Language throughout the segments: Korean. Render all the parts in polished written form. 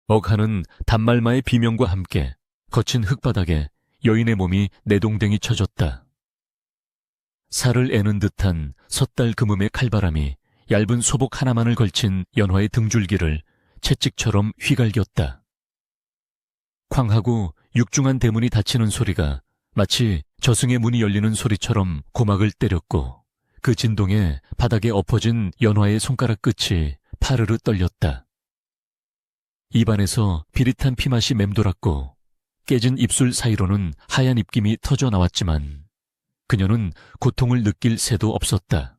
억하는 단말마의 비명과 함께 거친 흙바닥에 여인의 몸이 내동댕이 쳐졌다. 살을 애는 듯한 섣달 금음의 칼바람이 얇은 소복 하나만을 걸친 연화의 등줄기를 채찍처럼 휘갈겼다. 쾅하고 육중한 대문이 닫히는 소리가 마치 저승의 문이 열리는 소리처럼 고막을 때렸고, 그 진동에 바닥에 엎어진 연화의 손가락 끝이 파르르 떨렸다. 입안에서 비릿한 피맛이 맴돌았고 깨진 입술 사이로는 하얀 입김이 터져 나왔지만 그녀는 고통을 느낄 새도 없었다.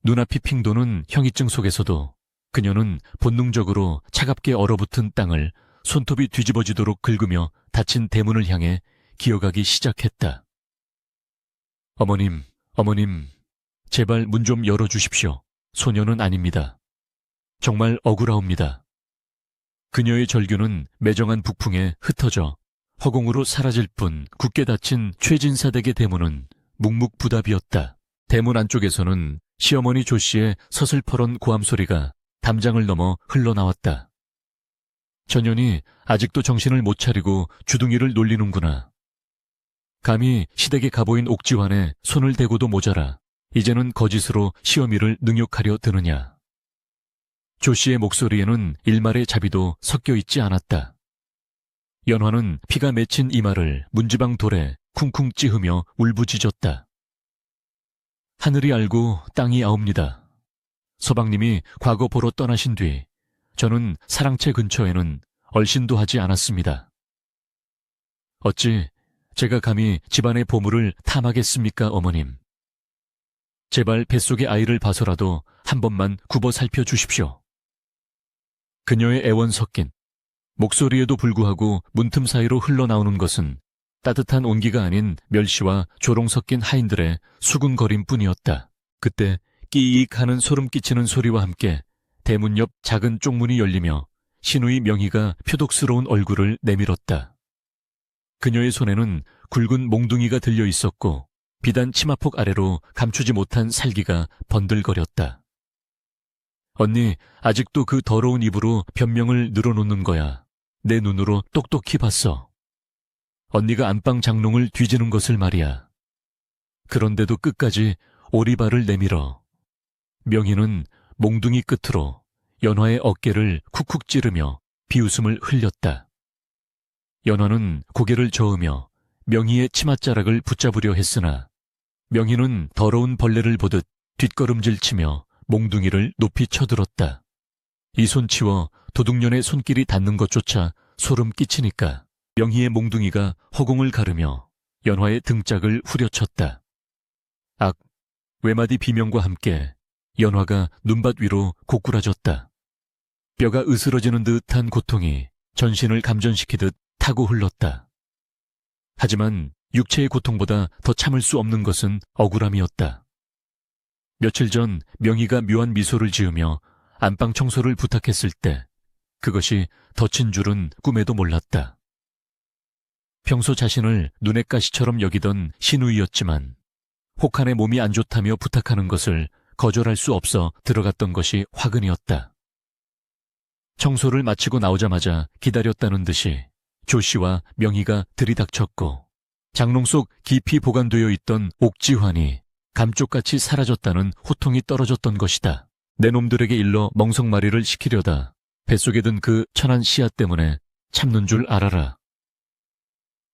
눈앞이 핑 도는 형이증 속에서도 그녀는 본능적으로 차갑게 얼어붙은 땅을 손톱이 뒤집어지도록 긁으며 닫힌 대문을 향해 기어가기 시작했다. 어머님, 어머님, 제발 문 좀 열어주십시오. 소녀는 아닙니다. 정말 억울하옵니다. 그녀의 절규는 매정한 북풍에 흩어져 허공으로 사라질 뿐 굳게 닫힌 최진사댁의 대문은 묵묵부답이었다. 대문 안쪽에서는 시어머니 조 씨의 서슬퍼런 고함 소리가 담장을 넘어 흘러나왔다. 전연이 아직도 정신을 못 차리고 주둥이를 놀리는구나. 감히 시댁의 가보인 옥지환에 손을 대고도 모자라 이제는 거짓으로 시어미를 능욕하려 드느냐. 조 씨의 목소리에는 일말의 자비도 섞여 있지 않았다. 연화는 피가 맺힌 이마를 문지방 돌에 쿵쿵 찌으며 울부짖었다. 하늘이 알고 땅이 아옵니다. 서방님이 과거 보러 떠나신 뒤 저는 사랑채 근처에는 얼씬도 하지 않았습니다. 어찌 제가 감히 집안의 보물을 탐하겠습니까, 어머님. 제발 뱃속의 아이를 봐서라도 한 번만 굽어 살펴주십시오. 그녀의 애원 섞인 목소리에도 불구하고 문틈 사이로 흘러나오는 것은 따뜻한 온기가 아닌 멸시와 조롱 섞인 하인들의 수군거림뿐이었다. 그때 끼익 하는 소름 끼치는 소리와 함께 대문 옆 작은 쪽문이 열리며 신우이 명희가 표독스러운 얼굴을 내밀었다. 그녀의 손에는 굵은 몽둥이가 들려 있었고 비단 치마폭 아래로 감추지 못한 살기가 번들거렸다. 언니, 아직도 그 더러운 입으로 변명을 늘어놓는 거야. 내 눈으로 똑똑히 봤어. 언니가 안방 장롱을 뒤지는 것을 말이야. 그런데도 끝까지 오리발을 내밀어. 명희는 몽둥이 끝으로 연화의 어깨를 쿡쿡 찌르며 비웃음을 흘렸다. 연화는 고개를 저으며 명희의 치맛자락을 붙잡으려 했으나 명희는 더러운 벌레를 보듯 뒷걸음질치며 몽둥이를 높이 쳐들었다. 이 손치워 도둑년의 손길이 닿는 것조차 소름 끼치니까 명희의 몽둥이가 허공을 가르며 연화의 등짝을 후려쳤다. 악! 외마디 비명과 함께 연화가 눈밭 위로 고꾸라졌다. 뼈가 으스러지는 듯한 고통이 전신을 감전시키듯 타고 흘렀다. 하지만 육체의 고통보다 더 참을 수 없는 것은 억울함이었다. 며칠 전 명희가 묘한 미소를 지으며 안방 청소를 부탁했을 때 그것이 덫인 줄은 꿈에도 몰랐다. 평소 자신을 눈의 가시처럼 여기던 신우이였지만 혹한의 몸이 안 좋다며 부탁하는 것을 거절할 수 없어 들어갔던 것이 화근이었다. 청소를 마치고 나오자마자 기다렸다는 듯이 조 씨와 명희가 들이닥쳤고 장롱 속 깊이 보관되어 있던 옥지환이 감쪽같이 사라졌다는 호통이 떨어졌던 것이다. 내 놈들에게 일러 멍석마리를 시키려다 뱃속에 든 그 천한 씨앗 때문에 참는 줄 알아라.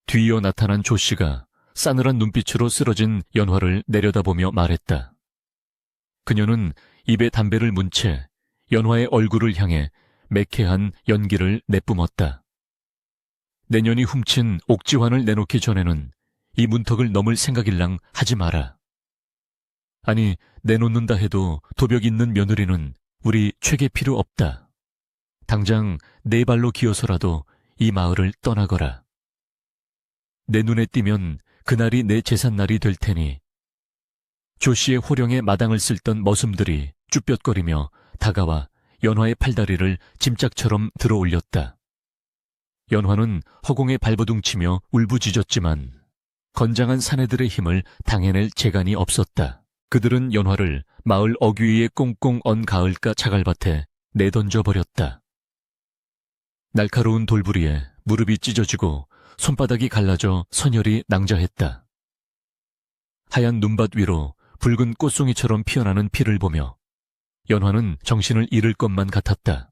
뒤이어 나타난 조 씨가 싸늘한 눈빛으로 쓰러진 연화를 내려다보며 말했다. 그녀는 입에 담배를 문 채 연화의 얼굴을 향해 매캐한 연기를 내뿜었다. 내년이 훔친 옥지환을 내놓기 전에는 이 문턱을 넘을 생각일랑 하지 마라. 아니, 내놓는다 해도 도벽 있는 며느리는 우리 최게 필요 없다. 당장 네 발로 기어서라도 이 마을을 떠나거라. 내 눈에 띄면 그날이 내 제삿날이 될 테니. 조 씨의 호령에 마당을 쓸던 머슴들이 쭈뼛거리며 다가와 연화의 팔다리를 짐짝처럼 들어 올렸다. 연화는 허공에 발버둥치며 울부짖었지만 건장한 사내들의 힘을 당해낼 재간이 없었다. 그들은 연화를 마을 어귀 위에 꽁꽁 언 가을가 자갈밭에 내던져 버렸다. 날카로운 돌부리에 무릎이 찢어지고 손바닥이 갈라져 선혈이 낭자했다. 하얀 눈밭 위로 붉은 꽃송이처럼 피어나는 피를 보며 연화는 정신을 잃을 것만 같았다.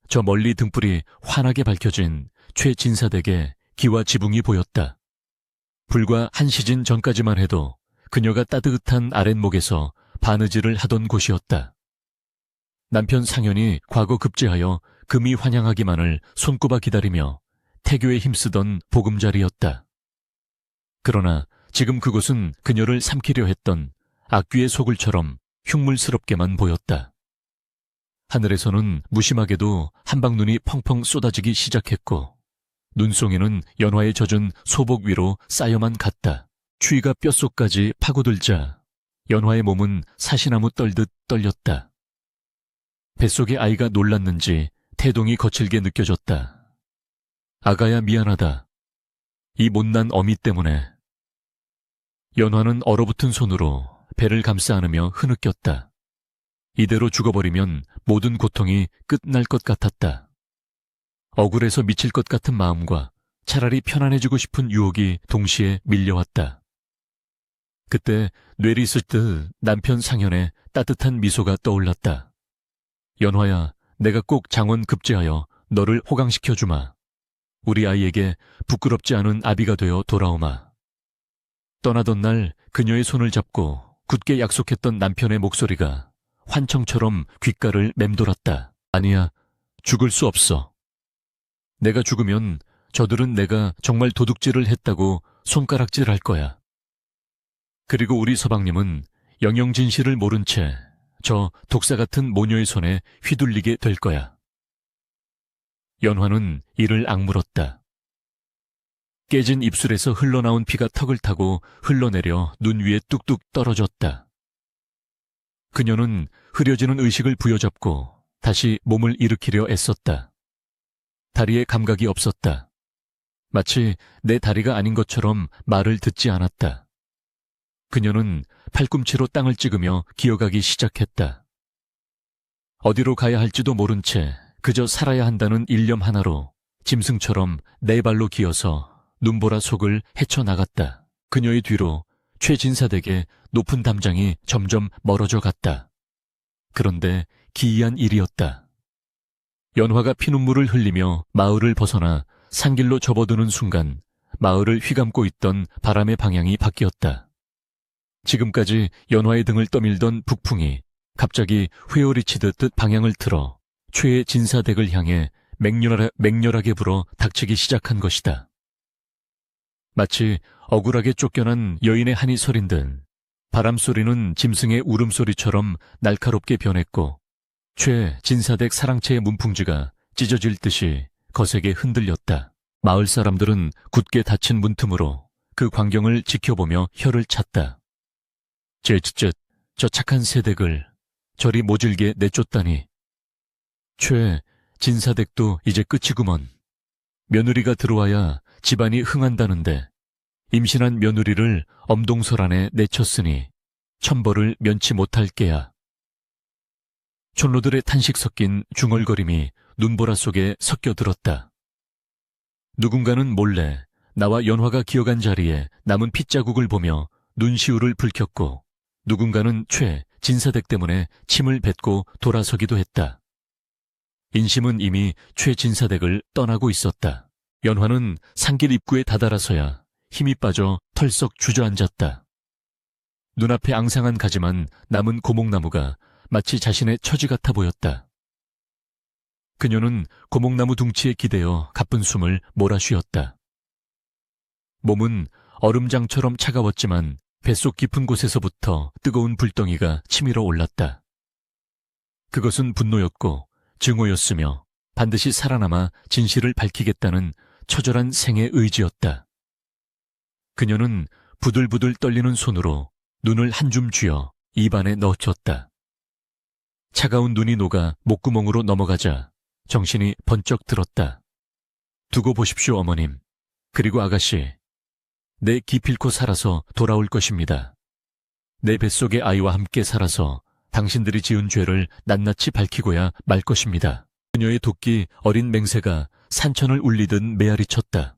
저 멀리 등불이 환하게 밝혀진 최진사댁의 기와 지붕이 보였다. 불과 한 시즌 전까지만 해도 그녀가 따뜻한 아랫목에서 바느질을 하던 곳이었다. 남편 상현이 과거 급제하여 금이 환영하기만을 손꼽아 기다리며 태교에 힘쓰던 보금자리였다. 그러나 지금 그곳은 그녀를 삼키려 했던 악귀의 소굴처럼 흉물스럽게만 보였다. 하늘에서는 무심하게도 한방눈이 펑펑 쏟아지기 시작했고 눈송이는 연화에 젖은 소복 위로 쌓여만 갔다. 추위가 뼛속까지 파고들자 연화의 몸은 사시나무 떨듯 떨렸다. 뱃속의 아이가 놀랐는지 태동이 거칠게 느껴졌다. 아가야 미안하다. 이 못난 어미 때문에. 연화는 얼어붙은 손으로 배를 감싸 안으며 흐느꼈다. 이대로 죽어버리면 모든 고통이 끝날 것 같았다. 억울해서 미칠 것 같은 마음과 차라리 편안해지고 싶은 유혹이 동시에 밀려왔다. 그때 뇌리 있을 듯 남편 상현의 따뜻한 미소가 떠올랐다. 연화야, 내가 꼭 장원 급제하여 너를 호강시켜주마. 우리 아이에게 부끄럽지 않은 아비가 되어 돌아오마. 떠나던 날 그녀의 손을 잡고 굳게 약속했던 남편의 목소리가 환청처럼 귓가를 맴돌았다. 아니야, 죽을 수 없어. 내가 죽으면 저들은 내가 정말 도둑질을 했다고 손가락질할 거야. 그리고 우리 서방님은 영영진실을 모른 채 저 독사 같은 모녀의 손에 휘둘리게 될 거야. 연화는 이를 악물었다. 깨진 입술에서 흘러나온 피가 턱을 타고 흘러내려 눈 위에 뚝뚝 떨어졌다. 그녀는 흐려지는 의식을 부여잡고 다시 몸을 일으키려 애썼다. 다리에 감각이 없었다. 마치 내 다리가 아닌 것처럼 말을 듣지 않았다. 그녀는 팔꿈치로 땅을 찍으며 기어가기 시작했다. 어디로 가야 할지도 모른 채 그저 살아야 한다는 일념 하나로 짐승처럼 네 발로 기어서 눈보라 속을 헤쳐나갔다. 그녀의 뒤로 최진사댁의 높은 담장이 점점 멀어져 갔다. 그런데 기이한 일이었다. 연화가 피눈물을 흘리며 마을을 벗어나 산길로 접어드는 순간 마을을 휘감고 있던 바람의 방향이 바뀌었다. 지금까지 연화의 등을 떠밀던 북풍이 갑자기 회오리치듯 방향을 틀어 최진사댁을 향해 맹렬하게 불어 닥치기 시작한 것이다. 마치 억울하게 쫓겨난 여인의 한이 서린 듯 바람소리는 짐승의 울음소리처럼 날카롭게 변했고 최진사댁 사랑채의 문풍지가 찢어질 듯이 거세게 흔들렸다. 마을 사람들은 굳게 닫힌 문틈으로 그 광경을 지켜보며 혀를 찼다. 저 착한 새댁을 저리 모질게 내쫓다니. 최진사댁도 이제 끝이구먼. 며느리가 들어와야 집안이 흥한다는데 임신한 며느리를 엄동설 안에 내쳤으니 천벌을 면치 못할 게야. 촌로들의 탄식 섞인 중얼거림이 눈보라 속에 섞여들었다. 누군가는 몰래 나와 연화가 기어간 자리에 남은 핏자국을 보며 눈시울을 붉혔고 누군가는 최진사댁 때문에 침을 뱉고 돌아서기도 했다. 인심은 이미 최진사댁을 떠나고 있었다. 연화는 산길 입구에 다다라서야 힘이 빠져 털썩 주저앉았다. 눈앞에 앙상한 가지만 남은 고목나무가 마치 자신의 처지 같아 보였다. 그녀는 고목나무 둥치에 기대어 가쁜 숨을 몰아쉬었다. 몸은 얼음장처럼 차가웠지만 뱃속 깊은 곳에서부터 뜨거운 불덩이가 치밀어 올랐다. 그것은 분노였고 증오였으며 반드시 살아남아 진실을 밝히겠다는 처절한 생의 의지였다. 그녀는 부들부들 떨리는 손으로 눈을 한 줌 쥐어 입안에 넣어줬다. 차가운 눈이 녹아 목구멍으로 넘어가자 정신이 번쩍 들었다. 두고 보십시오, 어머님. 그리고 아가씨. 내 기필코 살아서 돌아올 것입니다. 내 뱃속의 아이와 함께 살아서 당신들이 지은 죄를 낱낱이 밝히고야 말 것입니다. 그녀의 도끼 어린 맹세가 산천을 울리듯 메아리쳤다.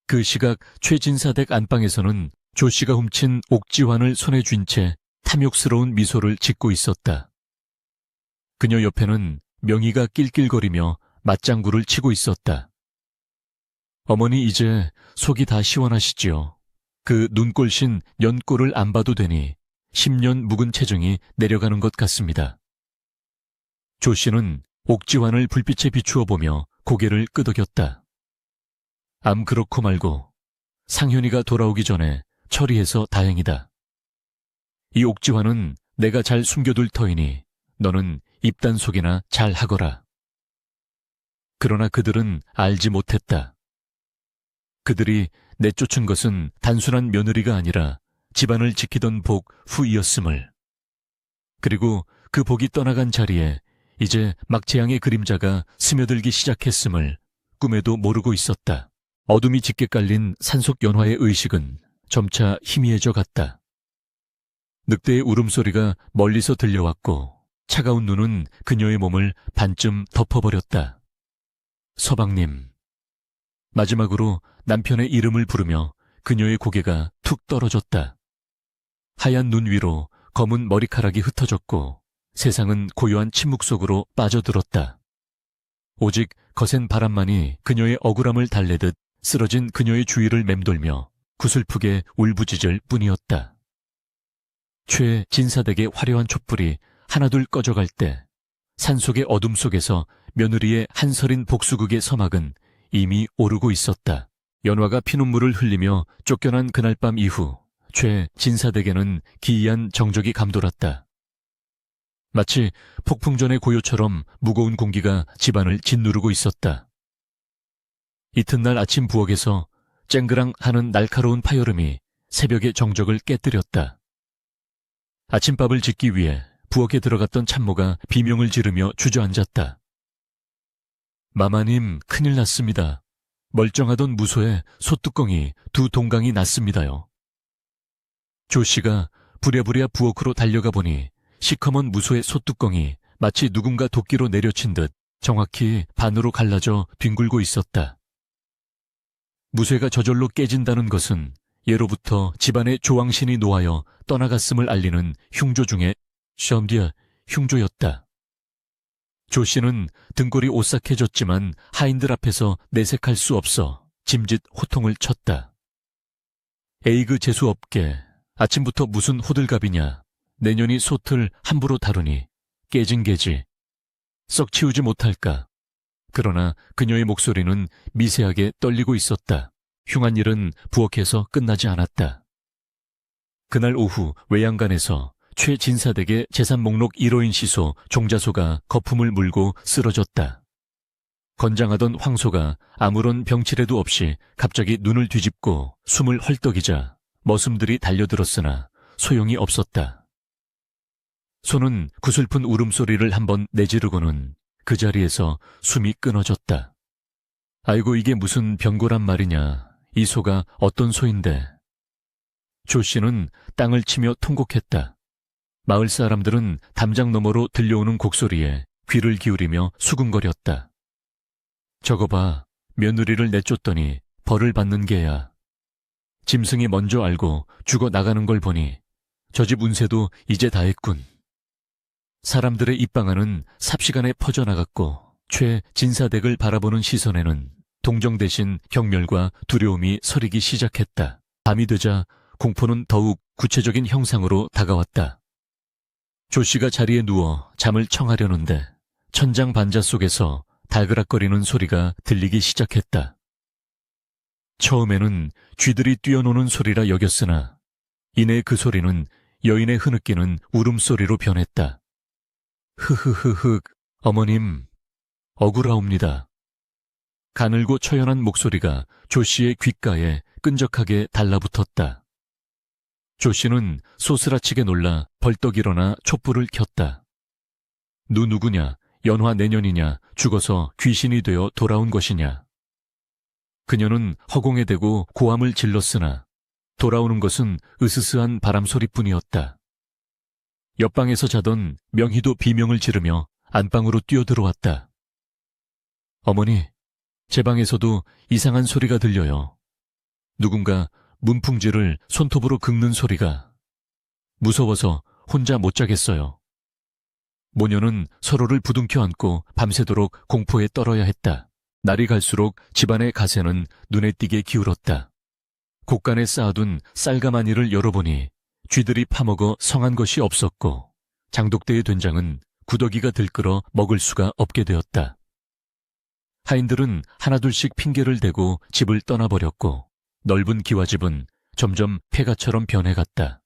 그 시각 최진사댁 안방에서는 조씨가 훔친 옥지환을 손에 쥔 채 탐욕스러운 미소를 짓고 있었다. 그녀 옆에는 명희가 낄낄거리며 맞장구를 치고 있었다. 어머니 이제 속이 다 시원하시지요. 그 눈꼴신 연꼴을 안 봐도 되니 10년 묵은 체중이 내려가는 것 같습니다. 조씨는 옥지환을 불빛에 비추어 보며 고개를 끄덕였다. 암 그렇고 말고 상현이가 돌아오기 전에 처리해서 다행이다. 이 옥지환은 내가 잘 숨겨둘 터이니 너는 입단속이나 잘 하거라. 그러나 그들은 알지 못했다. 그들이 내쫓은 것은 단순한 며느리가 아니라 집안을 지키던 복 후이었음을. 그리고 그 복이 떠나간 자리에 이제 막 재앙의 그림자가 스며들기 시작했음을 꿈에도 모르고 있었다. 어둠이 짙게 깔린 산속 연화의 의식은 점차 희미해져 갔다. 늑대의 울음소리가 멀리서 들려왔고 차가운 눈은 그녀의 몸을 반쯤 덮어버렸다. 서방님. 마지막으로 남편의 이름을 부르며 그녀의 고개가 툭 떨어졌다. 하얀 눈 위로 검은 머리카락이 흩어졌고 세상은 고요한 침묵 속으로 빠져들었다. 오직 거센 바람만이 그녀의 억울함을 달래듯 쓰러진 그녀의 주위를 맴돌며 구슬프게 울부짖을 뿐이었다. 최진사댁의 화려한 촛불이 하나둘 꺼져갈 때 산속의 어둠 속에서 며느리의 한서린 복수극의 서막은 이미 오르고 있었다. 연화가 피눈물을 흘리며 쫓겨난 그날 밤 이후 최진사댁에는 기이한 정적이 감돌았다. 마치 폭풍전의 고요처럼 무거운 공기가 집안을 짓누르고 있었다. 이튿날 아침 부엌에서 쨍그랑 하는 날카로운 파열음이 새벽의 정적을 깨뜨렸다. 아침밥을 짓기 위해 부엌에 들어갔던 참모가 비명을 지르며 주저앉았다. 마마님, 큰일 났습니다. 멀쩡하던 무소에 솥뚜껑이 2동강이 났습니다요. 조씨가 부랴부랴 부엌으로 달려가 보니 시커먼 무소의 솥뚜껑이 마치 누군가 도끼로 내려친 듯 정확히 반으로 갈라져 뒹굴고 있었다. 무쇠가 저절로 깨진다는 것은 예로부터 집안의 조왕신이 노하여 떠나갔음을 알리는 흉조 중에 셴디아 흉조였다. 조씨는 등골이 오싹해졌지만 하인들 앞에서 내색할 수 없어 짐짓 호통을 쳤다. 에이그 재수없게 아침부터 무슨 호들갑이냐. 내년이 솥을 함부로 다루니 깨진 게지. 썩 치우지 못할까. 그러나 그녀의 목소리는 미세하게 떨리고 있었다. 흉한 일은 부엌에서 끝나지 않았다. 그날 오후 외양간에서 최진사댁의 재산 목록 1호인 시소 종자소가 거품을 물고 쓰러졌다. 건장하던 황소가 아무런 병치레도 없이 갑자기 눈을 뒤집고 숨을 헐떡이자 머슴들이 달려들었으나 소용이 없었다. 소는 구슬픈 울음소리를 한번 내지르고는 그 자리에서 숨이 끊어졌다. 아이고 이게 무슨 병고란 말이냐. 이 소가 어떤 소인데. 조씨는 땅을 치며 통곡했다. 마을 사람들은 담장 너머로 들려오는 곡소리에 귀를 기울이며 수군거렸다. 저거 봐. 며느리를 내쫓더니 벌을 받는 게야. 짐승이 먼저 알고 죽어나가는 걸 보니 저 집 운세도 이제 다 했군. 사람들의 입방아는 삽시간에 퍼져나갔고 최진사댁을 바라보는 시선에는 동정 대신 경멸과 두려움이 서리기 시작했다. 밤이 되자 공포는 더욱 구체적인 형상으로 다가왔다. 조씨가 자리에 누워 잠을 청하려는데 천장 반자 속에서 달그락거리는 소리가 들리기 시작했다. 처음에는 쥐들이 뛰어노는 소리라 여겼으나 이내 그 소리는 여인의 흐느끼는 울음소리로 변했다. 흐흐흐흐, 어머님, 억울하옵니다. 가늘고 처연한 목소리가 조씨의 귓가에 끈적하게 달라붙었다. 조씨는 소스라치게 놀라 벌떡 일어나 촛불을 켰다. 누구냐, 연화 내년이냐, 죽어서 귀신이 되어 돌아온 것이냐. 그녀는 허공에 대고 고함을 질렀으나 돌아오는 것은 으스스한 바람소리뿐이었다. 옆방에서 자던 명희도 비명을 지르며 안방으로 뛰어들어왔다. 어머니, 제 방에서도 이상한 소리가 들려요. 누군가 문풍지를 손톱으로 긁는 소리가. 무서워서 혼자 못 자겠어요. 모녀는 서로를 부둥켜 안고 밤새도록 공포에 떨어야 했다. 날이 갈수록 집안의 가세는 눈에 띄게 기울었다. 곳간에 쌓아둔 쌀가마니를 열어보니 쥐들이 파먹어 성한 것이 없었고 장독대의 된장은 구더기가 들끓어 먹을 수가 없게 되었다. 하인들은 하나둘씩 핑계를 대고 집을 떠나버렸고 넓은 기와집은 점점 폐가처럼 변해갔다.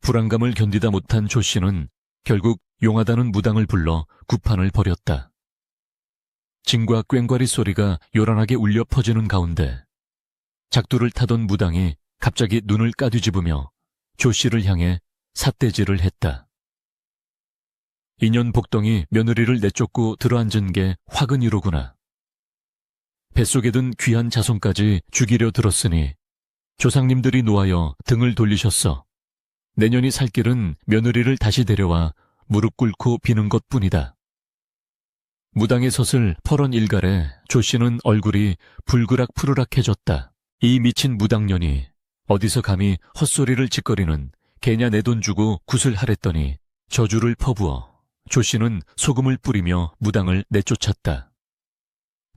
불안감을 견디다 못한 조 씨는 결국 용하다는 무당을 불러 구판을 벌였다. 징과 꽹과리 소리가 요란하게 울려 퍼지는 가운데 작두를 타던 무당이 갑자기 눈을 까뒤집으며 조 씨를 향해 삿대질을 했다. 인연 복덩이 며느리를 내쫓고 들어앉은 게 화근이로구나. 뱃속에 든 귀한 자손까지 죽이려 들었으니 조상님들이 노하여 등을 돌리셨어. 내년이 살 길은 며느리를 다시 데려와 무릎 꿇고 비는 것뿐이다. 무당의 섯을 퍼런 일갈에 조 씨는 얼굴이 불그락 푸르락해졌다. 이 미친 무당년이 어디서 감히 헛소리를 짓거리는 개냐 내 돈 주고 구슬하랬더니 저주를 퍼부어 조 씨는 소금을 뿌리며 무당을 내쫓았다.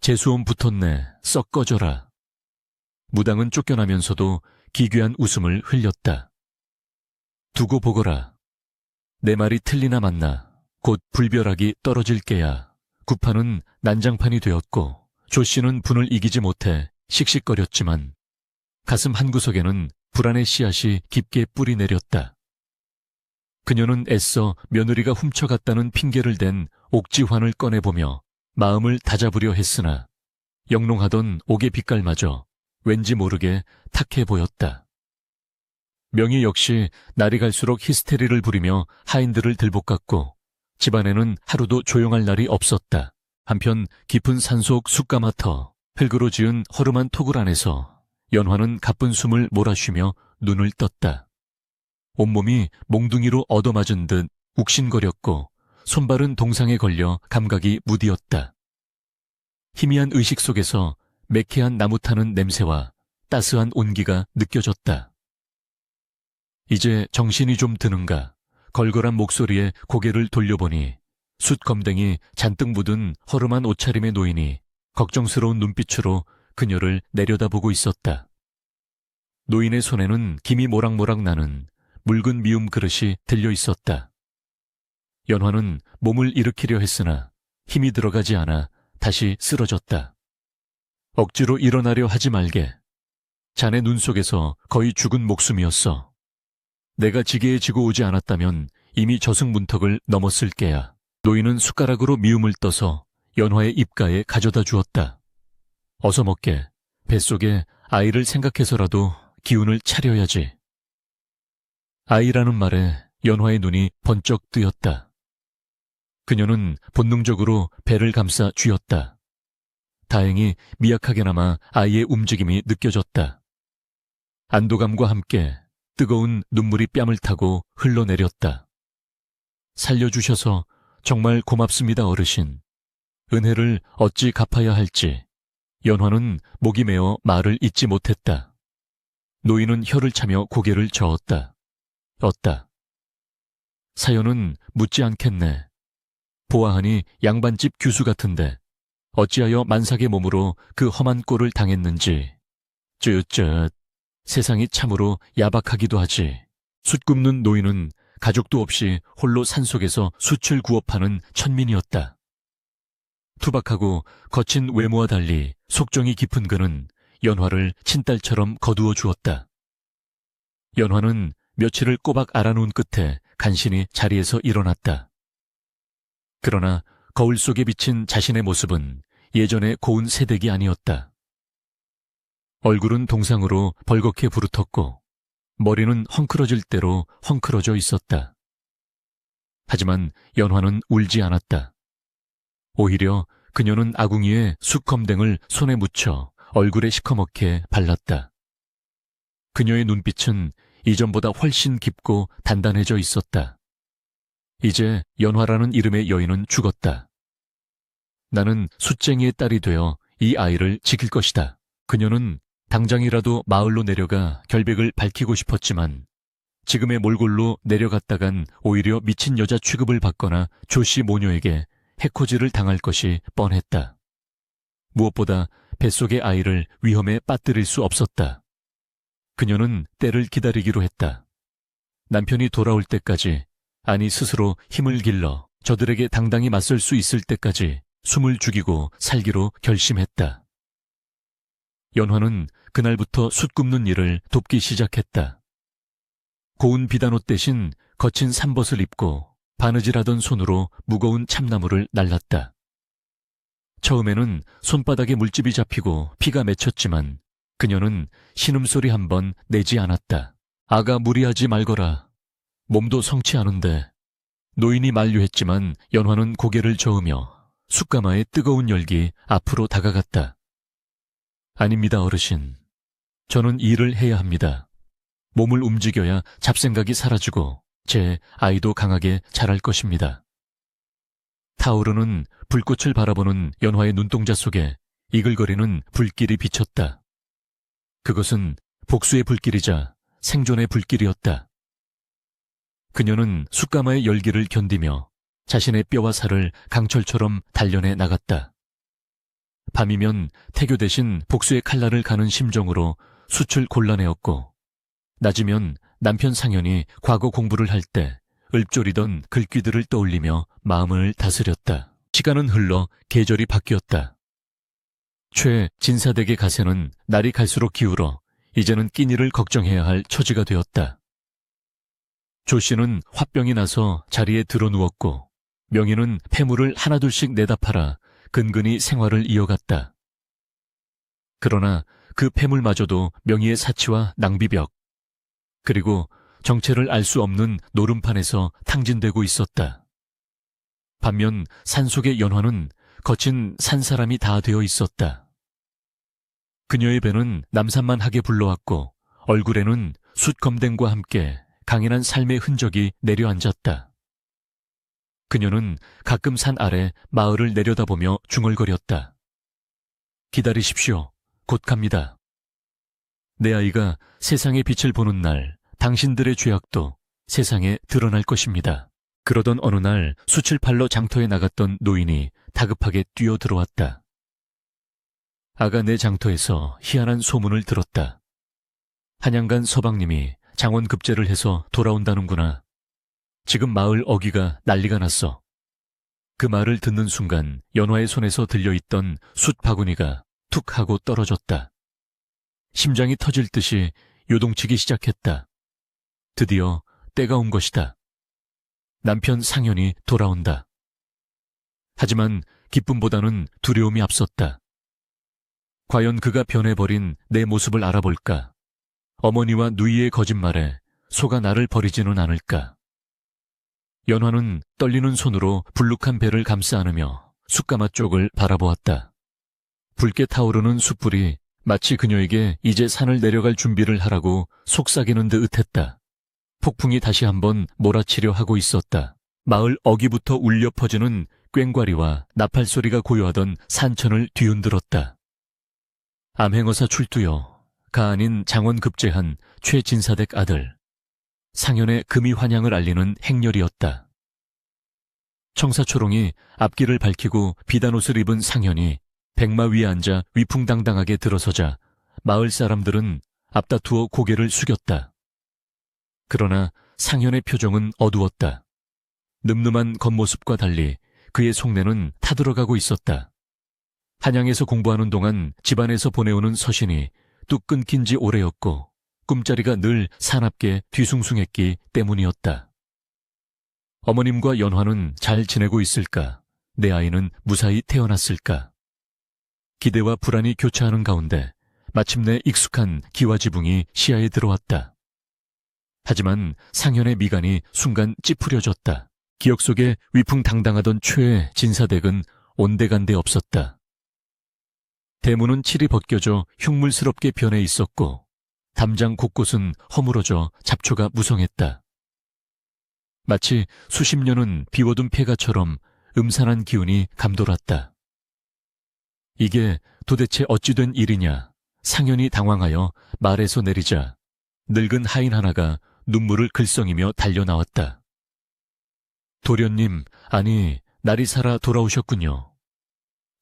재수옴 붙었네, 썩 꺼져라. 무당은 쫓겨나면서도 기괴한 웃음을 흘렸다. 두고 보거라. 내 말이 틀리나 맞나 곧 불벼락이 떨어질 게야. 구판은 난장판이 되었고 조 씨는 분을 이기지 못해 씩씩거렸지만 가슴 한구석에는 불안의 씨앗이 깊게 뿌리 내렸다. 그녀는 애써 며느리가 훔쳐갔다는 핑계를 댄 옥지환을 꺼내보며 마음을 다잡으려 했으나 영롱하던 옥의 빛깔마저 왠지 모르게 탁해 보였다. 명희 역시 날이 갈수록 히스테리를 부리며 하인들을 들볶았고 집안에는 하루도 조용할 날이 없었다. 한편 깊은 산속 숲가마터 흙으로 지은 허름한 토굴 안에서 연화는 가쁜 숨을 몰아쉬며 눈을 떴다. 온몸이 몽둥이로 얻어맞은 듯 욱신거렸고 손발은 동상에 걸려 감각이 무디었다. 희미한 의식 속에서 매캐한 나무 타는 냄새와 따스한 온기가 느껴졌다. 이제 정신이 좀 드는가 걸걸한 목소리에 고개를 돌려보니 숯검댕이 잔뜩 묻은 허름한 옷차림의 노인이 걱정스러운 눈빛으로 그녀를 내려다보고 있었다. 노인의 손에는 김이 모락모락 나는 묽은 미움 그릇이 들려 있었다. 연화는 몸을 일으키려 했으나 힘이 들어가지 않아 다시 쓰러졌다. 억지로 일어나려 하지 말게. 자네 눈 속에서 거의 죽은 목숨이었어. 내가 지게에 지고 오지 않았다면 이미 저승문턱을 넘었을 게야. 노인은 숟가락으로 미움을 떠서 연화의 입가에 가져다 주었다. 어서 먹게. 뱃속에 아이를 생각해서라도 기운을 차려야지. 아이라는 말에 연화의 눈이 번쩍 뜨였다. 그녀는 본능적으로 배를 감싸 쥐었다. 다행히 미약하게나마 아이의 움직임이 느껴졌다. 안도감과 함께 뜨거운 눈물이 뺨을 타고 흘러내렸다. 살려주셔서 정말 고맙습니다, 어르신. 은혜를 어찌 갚아야 할지 연화는 목이 메어 말을 잇지 못했다. 노인은 혀를 차며 고개를 저었다. 었다. 사연은 묻지 않겠네. 보아하니 양반집 규수 같은데 어찌하여 만삭의 몸으로 그 험한 꼴을 당했는지. 쯧쯧. 세상이 참으로 야박하기도 하지. 숯 굽는 노인은 가족도 없이 홀로 산속에서 숯을 구워 파는 천민이었다. 투박하고 거친 외모와 달리 속정이 깊은 그는 연화를 친딸처럼 거두어 주었다. 연화는 며칠을 꼬박 알아놓은 끝에 간신히 자리에서 일어났다. 그러나 거울 속에 비친 자신의 모습은 예전의 고운 새댁이 아니었다. 얼굴은 동상으로 벌겋게 부르텄고 머리는 헝클어질 대로 헝클어져 있었다. 하지만 연화는 울지 않았다. 오히려 그녀는 아궁이에 숯검댕을 손에 묻혀 얼굴에 시커멓게 발랐다. 그녀의 눈빛은 이전보다 훨씬 깊고 단단해져 있었다. 이제 연화라는 이름의 여인은 죽었다. 나는 숫쟁이의 딸이 되어 이 아이를 지킬 것이다. 그녀는 당장이라도 마을로 내려가 결백을 밝히고 싶었지만 지금의 몰골로 내려갔다간 오히려 미친 여자 취급을 받거나 조씨 모녀에게 해코지를 당할 것이 뻔했다. 무엇보다 뱃속의 아이를 위험에 빠뜨릴 수 없었다. 그녀는 때를 기다리기로 했다. 남편이 돌아올 때까지, 아니 스스로 힘을 길러 저들에게 당당히 맞설 수 있을 때까지 숨을 죽이고 살기로 결심했다. 연화는 그날부터 숯 굽는 일을 돕기 시작했다. 고운 비단옷 대신 거친 삼벗을 입고 바느질하던 손으로 무거운 참나무를 날랐다. 처음에는 손바닥에 물집이 잡히고 피가 맺혔지만 그녀는 신음소리 한 번 내지 않았다. 아가 무리하지 말거라. 몸도 성치 않은데. 노인이 만류했지만 연화는 고개를 저으며 숯가마의 뜨거운 열기 앞으로 다가갔다. 아닙니다, 어르신. 저는 일을 해야 합니다. 몸을 움직여야 잡생각이 사라지고 제 아이도 강하게 자랄 것입니다. 타오르는 불꽃을 바라보는 연화의 눈동자 속에 이글거리는 불길이 비쳤다. 그것은 복수의 불길이자 생존의 불길이었다. 그녀는 숯가마의 열기를 견디며 자신의 뼈와 살을 강철처럼 단련해 나갔다. 밤이면 태교 대신 복수의 칼날을 가는 심정으로 숯을 골라내었고, 낮이면 남편 상현이 과거 공부를 할 때 읊조리던 글귀들을 떠올리며 마음을 다스렸다. 시간은 흘러 계절이 바뀌었다. 최 진사댁의 가세는 날이 갈수록 기울어 이제는 끼니를 걱정해야 할 처지가 되었다. 조 씨는 화병이 나서 자리에 드러누웠고 명희는 폐물을 하나둘씩 내다 팔아 근근히 생활을 이어갔다. 그러나 그 폐물마저도 명희의 사치와 낭비벽, 그리고 정체를 알 수 없는 노름판에서 탕진되고 있었다. 반면 산속의 연화는 거친 산사람이 다 되어 있었다. 그녀의 배는 남산만하게 불러왔고 얼굴에는 숯검댕과 함께 강인한 삶의 흔적이 내려앉았다. 그녀는 가끔 산 아래 마을을 내려다보며 중얼거렸다. 기다리십시오. 곧 갑니다. 내 아이가 세상의 빛을 보는 날 당신들의 죄악도 세상에 드러날 것입니다. 그러던 어느 날 숯을 팔러 장터에 나갔던 노인이 다급하게 뛰어들어왔다. 아가 내 장터에서 희한한 소문을 들었다. 한양간 서방님이 장원급제를 해서 돌아온다는구나. 지금 마을 어귀가 난리가 났어. 그 말을 듣는 순간 연화의 손에서 들려있던 숯 바구니가 툭 하고 떨어졌다. 심장이 터질 듯이 요동치기 시작했다. 드디어 때가 온 것이다. 남편 상현이 돌아온다. 하지만 기쁨보다는 두려움이 앞섰다. 과연 그가 변해버린 내 모습을 알아볼까? 어머니와 누이의 거짓말에 속아 나를 버리지는 않을까? 연화는 떨리는 손으로 불룩한 배를 감싸 안으며 숯가마 쪽을 바라보았다. 붉게 타오르는 숯불이 마치 그녀에게 이제 산을 내려갈 준비를 하라고 속삭이는 듯 했다. 폭풍이 다시 한번 몰아치려 하고 있었다. 마을 어귀부터 울려 퍼지는 꽹과리와 나팔 소리가 고요하던 산천을 뒤흔들었다. 암행어사 출두여, 가 아닌 장원급제한 최진사댁 아들, 상현의 금이 환향을 알리는 행렬이었다. 청사초롱이 앞길을 밝히고 비단옷을 입은 상현이 백마 위에 앉아 위풍당당하게 들어서자 마을 사람들은 앞다투어 고개를 숙였다. 그러나 상현의 표정은 어두웠다. 늠름한 겉모습과 달리 그의 속내는 타들어가고 있었다. 한양에서 공부하는 동안 집안에서 보내오는 서신이 뚝 끊긴 지 오래였고 꿈자리가 늘 사납게 뒤숭숭했기 때문이었다. 어머님과 연화는 잘 지내고 있을까? 내 아이는 무사히 태어났을까? 기대와 불안이 교차하는 가운데 마침내 익숙한 기와지붕이 시야에 들어왔다. 하지만 상현의 미간이 순간 찌푸려졌다. 기억 속에 위풍당당하던 최 진사댁은 온데간데 없었다. 대문은 칠이 벗겨져 흉물스럽게 변해 있었고 담장 곳곳은 허물어져 잡초가 무성했다. 마치 수십 년은 비워둔 폐가처럼 음산한 기운이 감돌았다. 이게 도대체 어찌 된 일이냐. 상현이 당황하여 말에서 내리자 늙은 하인 하나가 눈물을 글썽이며 달려나왔다. 도련님, 아니, 날이 살아 돌아오셨군요.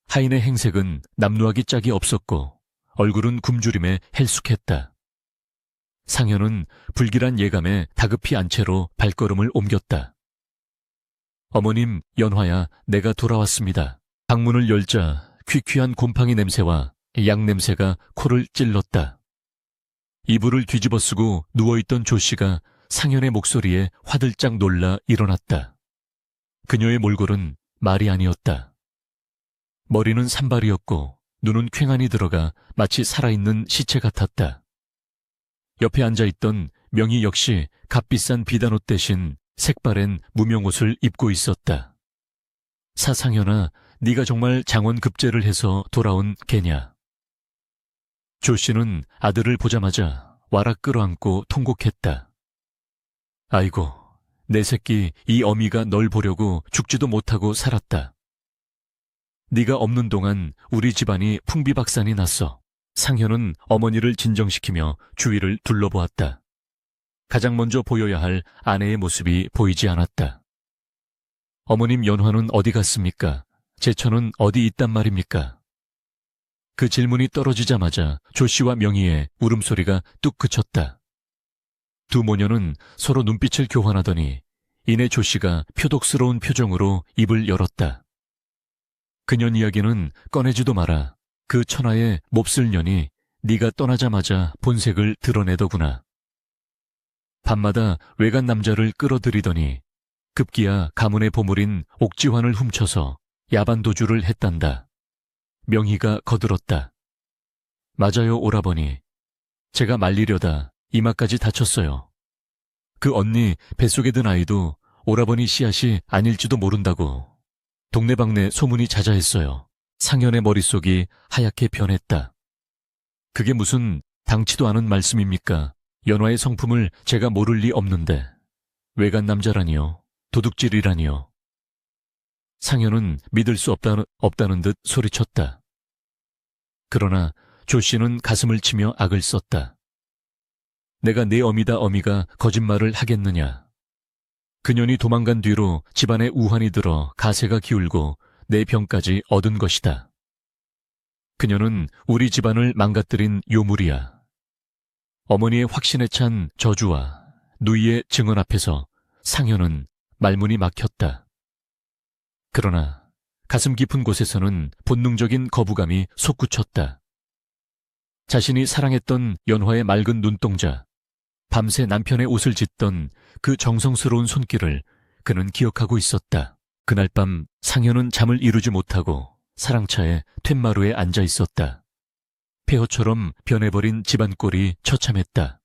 하인의 행색은 남루하기 짝이 없었고 얼굴은 굶주림에 헬쑥했다. 상현은 불길한 예감에 다급히 안채로 발걸음을 옮겼다. 어머님, 연화야, 내가 돌아왔습니다. 방문을 열자 퀴퀴한 곰팡이 냄새와 양 냄새가 코를 찔렀다. 이불을 뒤집어 쓰고 누워있던 조씨가 상현의 목소리에 화들짝 놀라 일어났다. 그녀의 몰골은 말이 아니었다. 머리는 산발이었고 눈은 퀭안이 들어가 마치 살아있는 시체 같았다. 옆에 앉아있던 명희 역시 값비싼 비단옷 대신 색바랜 무명옷을 입고 있었다. 사상현아, 네가 정말 장원급제를 해서 돌아온 개냐. 조씨는 아들을 보자마자 와락 끌어안고 통곡했다. 아이고, 내 새끼 이 어미가 널 보려고 죽지도 못하고 살았다. 네가 없는 동안 우리 집안이 풍비박산이 났어. 상현은 어머니를 진정시키며 주위를 둘러보았다. 가장 먼저 보여야 할 아내의 모습이 보이지 않았다. 어머님 연화는 어디 갔습니까? 제처는 어디 있단 말입니까? 그 질문이 떨어지자마자 조씨와 명희의 울음소리가 뚝 그쳤다. 두 모녀는 서로 눈빛을 교환하더니 이내 조씨가 표독스러운 표정으로 입을 열었다. 그년 이야기는 꺼내지도 마라. 그 천하의 몹쓸 년이 네가 떠나자마자 본색을 드러내더구나. 밤마다 외간 남자를 끌어들이더니 급기야 가문의 보물인 옥지환을 훔쳐서 야반도주를 했단다. 명희가 거들었다. 맞아요, 오라버니. 제가 말리려다 이마까지 다쳤어요. 그 언니 뱃속에 든 아이도 오라버니 씨앗이 아닐지도 모른다고 동네방네 소문이 자자했어요. 상현의 머릿속이 하얗게 변했다. 그게 무슨 당치도 않은 말씀입니까? 연화의 성품을 제가 모를 리 없는데 외간 남자라니요. 도둑질이라니요. 상현은 믿을 수 없다는 듯 소리쳤다. 그러나 조씨는 가슴을 치며 악을 썼다. 내가 내 어미다 어미가 거짓말을 하겠느냐. 그년이 도망간 뒤로 집안에 우환이 들어 가세가 기울고 내 병까지 얻은 것이다. 그녀는 우리 집안을 망가뜨린 요물이야. 어머니의 확신에 찬 저주와 누이의 증언 앞에서 상현은 말문이 막혔다. 그러나 가슴 깊은 곳에서는 본능적인 거부감이 솟구쳤다. 자신이 사랑했던 연화의 맑은 눈동자, 밤새 남편의 옷을 짓던 그 정성스러운 손길을 그는 기억하고 있었다. 그날 밤 상현은 잠을 이루지 못하고 사랑차에 툇마루에 앉아 있었다. 폐허처럼 변해버린 집안 꼴이 처참했다.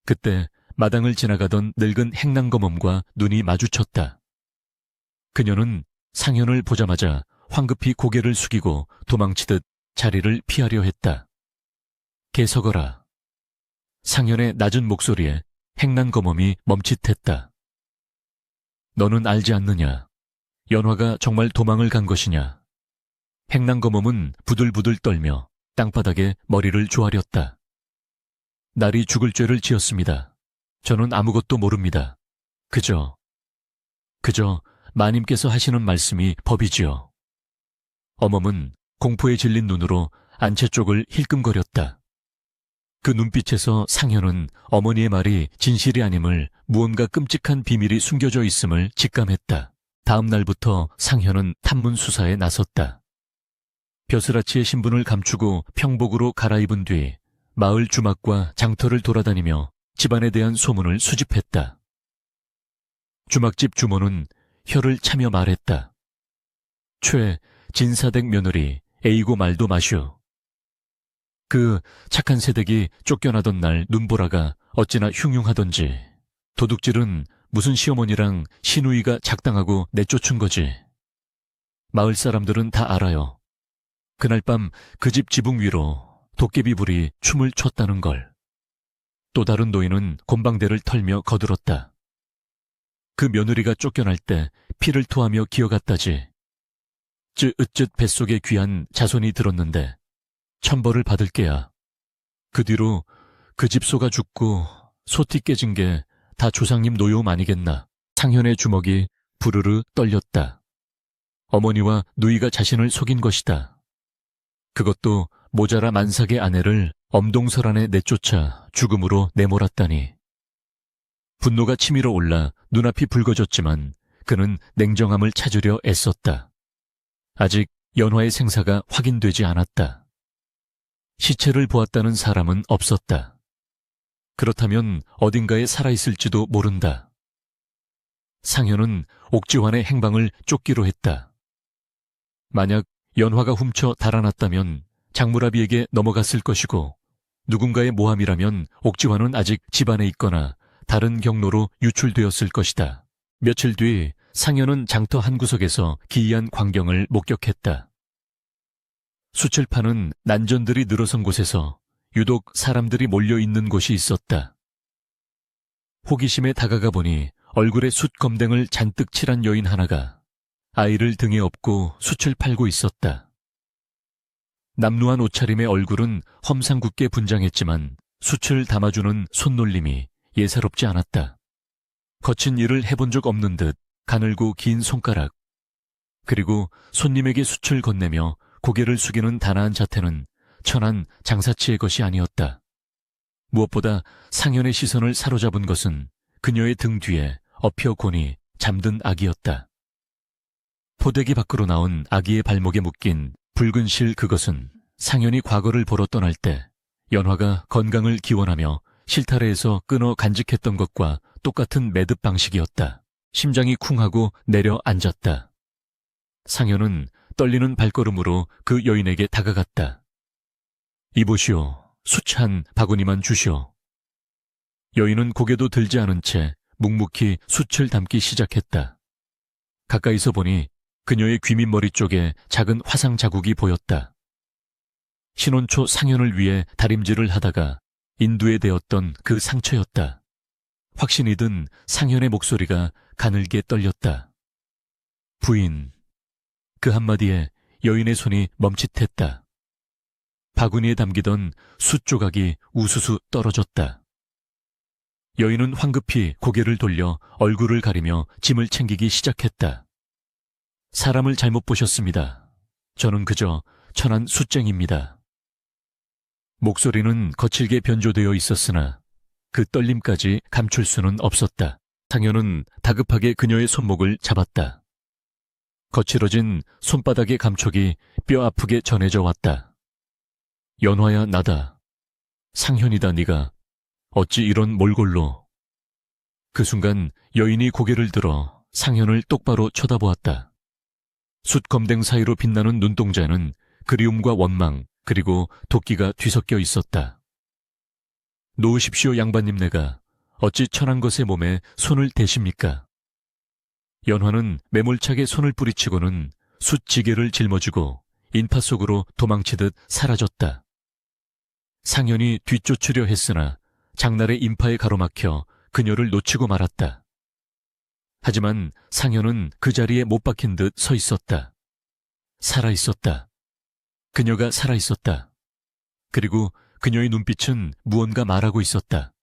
그때 마당을 지나가던 늙은 행랑검엄과 눈이 마주쳤다. 그녀는 상현을 보자마자 황급히 고개를 숙이고 도망치듯 자리를 피하려 했다. 개서거라. 상현의 낮은 목소리에 행랑검엄이 멈칫했다. 너는 알지 않느냐. 연화가 정말 도망을 간 것이냐. 행랑검엄은 부들부들 떨며 땅바닥에 머리를 조아렸다. 날이 죽을 죄를 지었습니다. 저는 아무것도 모릅니다. 그저 마님께서 하시는 말씀이 법이지요. 어멈은 공포에 질린 눈으로 안채 쪽을 힐끔거렸다. 그 눈빛에서 상현은 어머니의 말이 진실이 아님을, 무언가 끔찍한 비밀이 숨겨져 있음을 직감했다. 다음 날부터 상현은 탐문 수사에 나섰다. 벼슬아치의 신분을 감추고 평복으로 갈아입은 뒤 마을 주막과 장터를 돌아다니며 집안에 대한 소문을 수집했다. 주막집 주모는 혀를 차며 말했다. 최 진사댁 며느리 에이고 말도 마슈. 그 착한 새댁이 쫓겨나던 날 눈보라가 어찌나 흉흉하던지. 도둑질은 무슨 시어머니랑 시누이가 작당하고 내쫓은 거지. 마을 사람들은 다 알아요. 그날 밤 그 집 지붕 위로 도깨비불이 춤을 췄다는 걸. 또 다른 노인은 곤방대를 털며 거들었다. 그 며느리가 쫓겨날 때 피를 토하며 기어갔다지. 으쯧 뱃속에 귀한 자손이 들었는데 천벌을 받을 게야. 그 뒤로 그 집 소가 죽고 소티 깨진 게 다 조상님 노여움 아니겠나. 상현의 주먹이 부르르 떨렸다. 어머니와 누이가 자신을 속인 것이다. 그것도 모자라 만삭의 아내를 엄동설 안에 내쫓아 죽음으로 내몰았다니. 분노가 치밀어 올라 눈앞이 붉어졌지만 그는 냉정함을 찾으려 애썼다. 아직 연화의 생사가 확인되지 않았다. 시체를 보았다는 사람은 없었다. 그렇다면 어딘가에 살아있을지도 모른다. 상현은 옥지환의 행방을 쫓기로 했다. 만약 연화가 훔쳐 달아났다면 장무라비에게 넘어갔을 것이고 누군가의 모함이라면 옥지환은 아직 집안에 있거나 다른 경로로 유출되었을 것이다. 며칠 뒤 상현은 장터 한 구석에서 기이한 광경을 목격했다. 숯을 파는 난전들이 늘어선 곳에서 유독 사람들이 몰려있는 곳이 있었다. 호기심에 다가가 보니 얼굴에 숯검댕을 잔뜩 칠한 여인 하나가 아이를 등에 업고 숯을 팔고 있었다. 남루한 옷차림의 얼굴은 험상궂게 분장했지만 숯을 담아주는 손놀림이 예사롭지 않았다. 거친 일을 해본 적 없는 듯 가늘고 긴 손가락, 그리고 손님에게 숯을 건네며 고개를 숙이는 단아한 자태는 천한 장사치의 것이 아니었다. 무엇보다 상현의 시선을 사로잡은 것은 그녀의 등 뒤에 엎여 고니 잠든 아기였다. 포대기 밖으로 나온 아기의 발목에 묶인 붉은 실, 그것은 상현이 과거를 보러 떠날 때 연화가 건강을 기원하며 실타래에서 끊어 간직했던 것과 똑같은 매듭 방식이었다. 심장이 쿵하고 내려앉았다. 상현은 떨리는 발걸음으로 그 여인에게 다가갔다. 이보시오. 숯한 바구니만 주시오. 여인은 고개도 들지 않은 채 묵묵히 숯을 담기 시작했다. 가까이서 보니 그녀의 귀밑머리 쪽에 작은 화상 자국이 보였다. 신혼초 상현을 위해 다림질을 하다가 인두에 대었던 그 상처였다. 확신이 든 상현의 목소리가 가늘게 떨렸다. 부인. 그 한마디에 여인의 손이 멈칫했다. 바구니에 담기던 숯 조각이 우수수 떨어졌다. 여인은 황급히 고개를 돌려 얼굴을 가리며 짐을 챙기기 시작했다. 사람을 잘못 보셨습니다. 저는 그저 천한 숯쟁입니다. 목소리는 거칠게 변조되어 있었으나 그 떨림까지 감출 수는 없었다. 상현은 다급하게 그녀의 손목을 잡았다. 거칠어진 손바닥의 감촉이 뼈 아프게 전해져 왔다. 연화야, 나다. 상현이다. 네가 어찌 이런 몰골로. 그 순간 여인이 고개를 들어 상현을 똑바로 쳐다보았다. 숯검댕 사이로 빛나는 눈동자는 그리움과 원망, 그리고 도끼가 뒤섞여 있었다. 놓으십시오, 양반님. 내가 어찌 천한 것의 몸에 손을 대십니까? 연화는 매몰차게 손을 뿌리치고는 숯 지게를 짊어지고 인파 속으로 도망치듯 사라졌다. 상현이 뒤쫓으려 했으나 장날의 인파에 가로막혀 그녀를 놓치고 말았다. 하지만 상현은 그 자리에 못 박힌 듯 서 있었다. 살아있었다. 그녀가 살아있었다. 그리고 그녀의 눈빛은 무언가 말하고 있었다.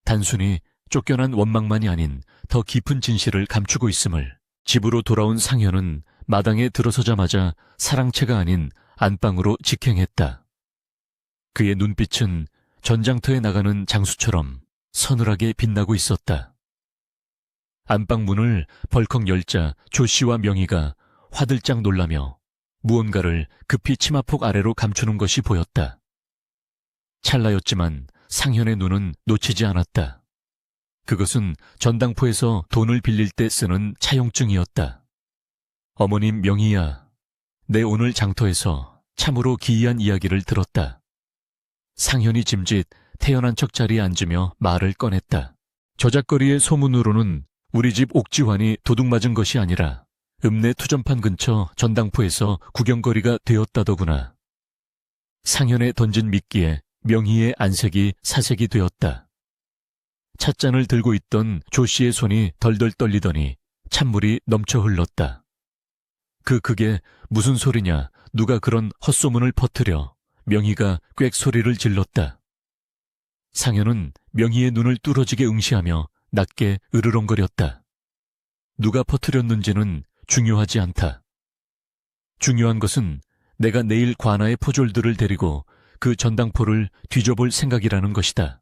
단순히 쫓겨난 원망만이 아닌 더 깊은 진실을 감추고 있음을. 집으로 돌아온 상현은 마당에 들어서자마자 사랑채가 아닌 안방으로 직행했다. 그의 눈빛은 전장터에 나가는 장수처럼 서늘하게 빛나고 있었다. 안방 문을 벌컥 열자 조씨와 명희가 화들짝 놀라며 무언가를 급히 치마폭 아래로 감추는 것이 보였다. 찰나였지만 상현의 눈은 놓치지 않았다. 그것은 전당포에서 돈을 빌릴 때 쓰는 차용증이었다. 어머님 명희야, 내 오늘 장터에서 참으로 기이한 이야기를 들었다. 상현이 짐짓 태연한 척 자리에 앉으며 말을 꺼냈다. 저작거리의 소문으로는 우리 집 옥지환이 도둑맞은 것이 아니라 읍내 투전판 근처 전당포에서 구경거리가 되었다더구나. 상현에 던진 미끼에 명희의 안색이 사색이 되었다. 찻잔을 들고 있던 조씨의 손이 덜덜 떨리더니 찬물이 넘쳐 흘렀다. 그게 무슨 소리냐? 누가 그런 헛소문을 퍼뜨려? 명희가 꽥 소리를 질렀다. 상현은 명희의 눈을 뚫어지게 응시하며 낮게 으르렁거렸다. 누가 퍼뜨렸는지는 중요하지 않다. 중요한 것은 내가 내일 관아의 포졸들을 데리고 그 전당포를 뒤져볼 생각이라는 것이다.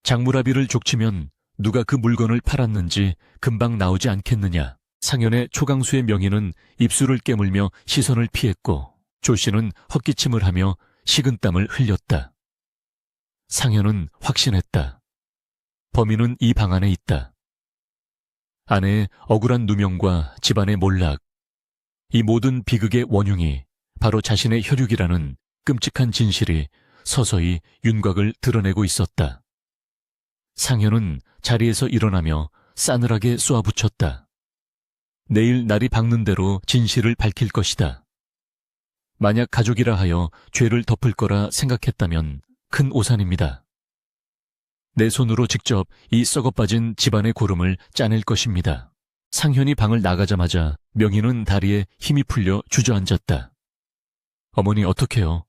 장무라비를 족치면 누가 그 물건을 팔았는지 금방 나오지 않겠느냐. 상현의 초강수의 명희는 입술을 깨물며 시선을 피했고 조씨는 헛기침을 하며 식은땀을 흘렸다. 상현은 확신했다. 범인은 이 방 안에 있다. 아내의 억울한 누명과 집안의 몰락, 이 모든 비극의 원흉이 바로 자신의 혈육이라는 끔찍한 진실이 서서히 윤곽을 드러내고 있었다. 상현은 자리에서 일어나며 싸늘하게 쏘아붙였다. 내일 날이 밝는 대로 진실을 밝힐 것이다. 만약 가족이라 하여 죄를 덮을 거라 생각했다면 큰 오산입니다. 내 손으로 직접 이 썩어빠진 집안의 고름을 짜낼 것입니다. 상현이 방을 나가자마자 명희는 다리에 힘이 풀려 주저앉았다. 어머니 어떡해요?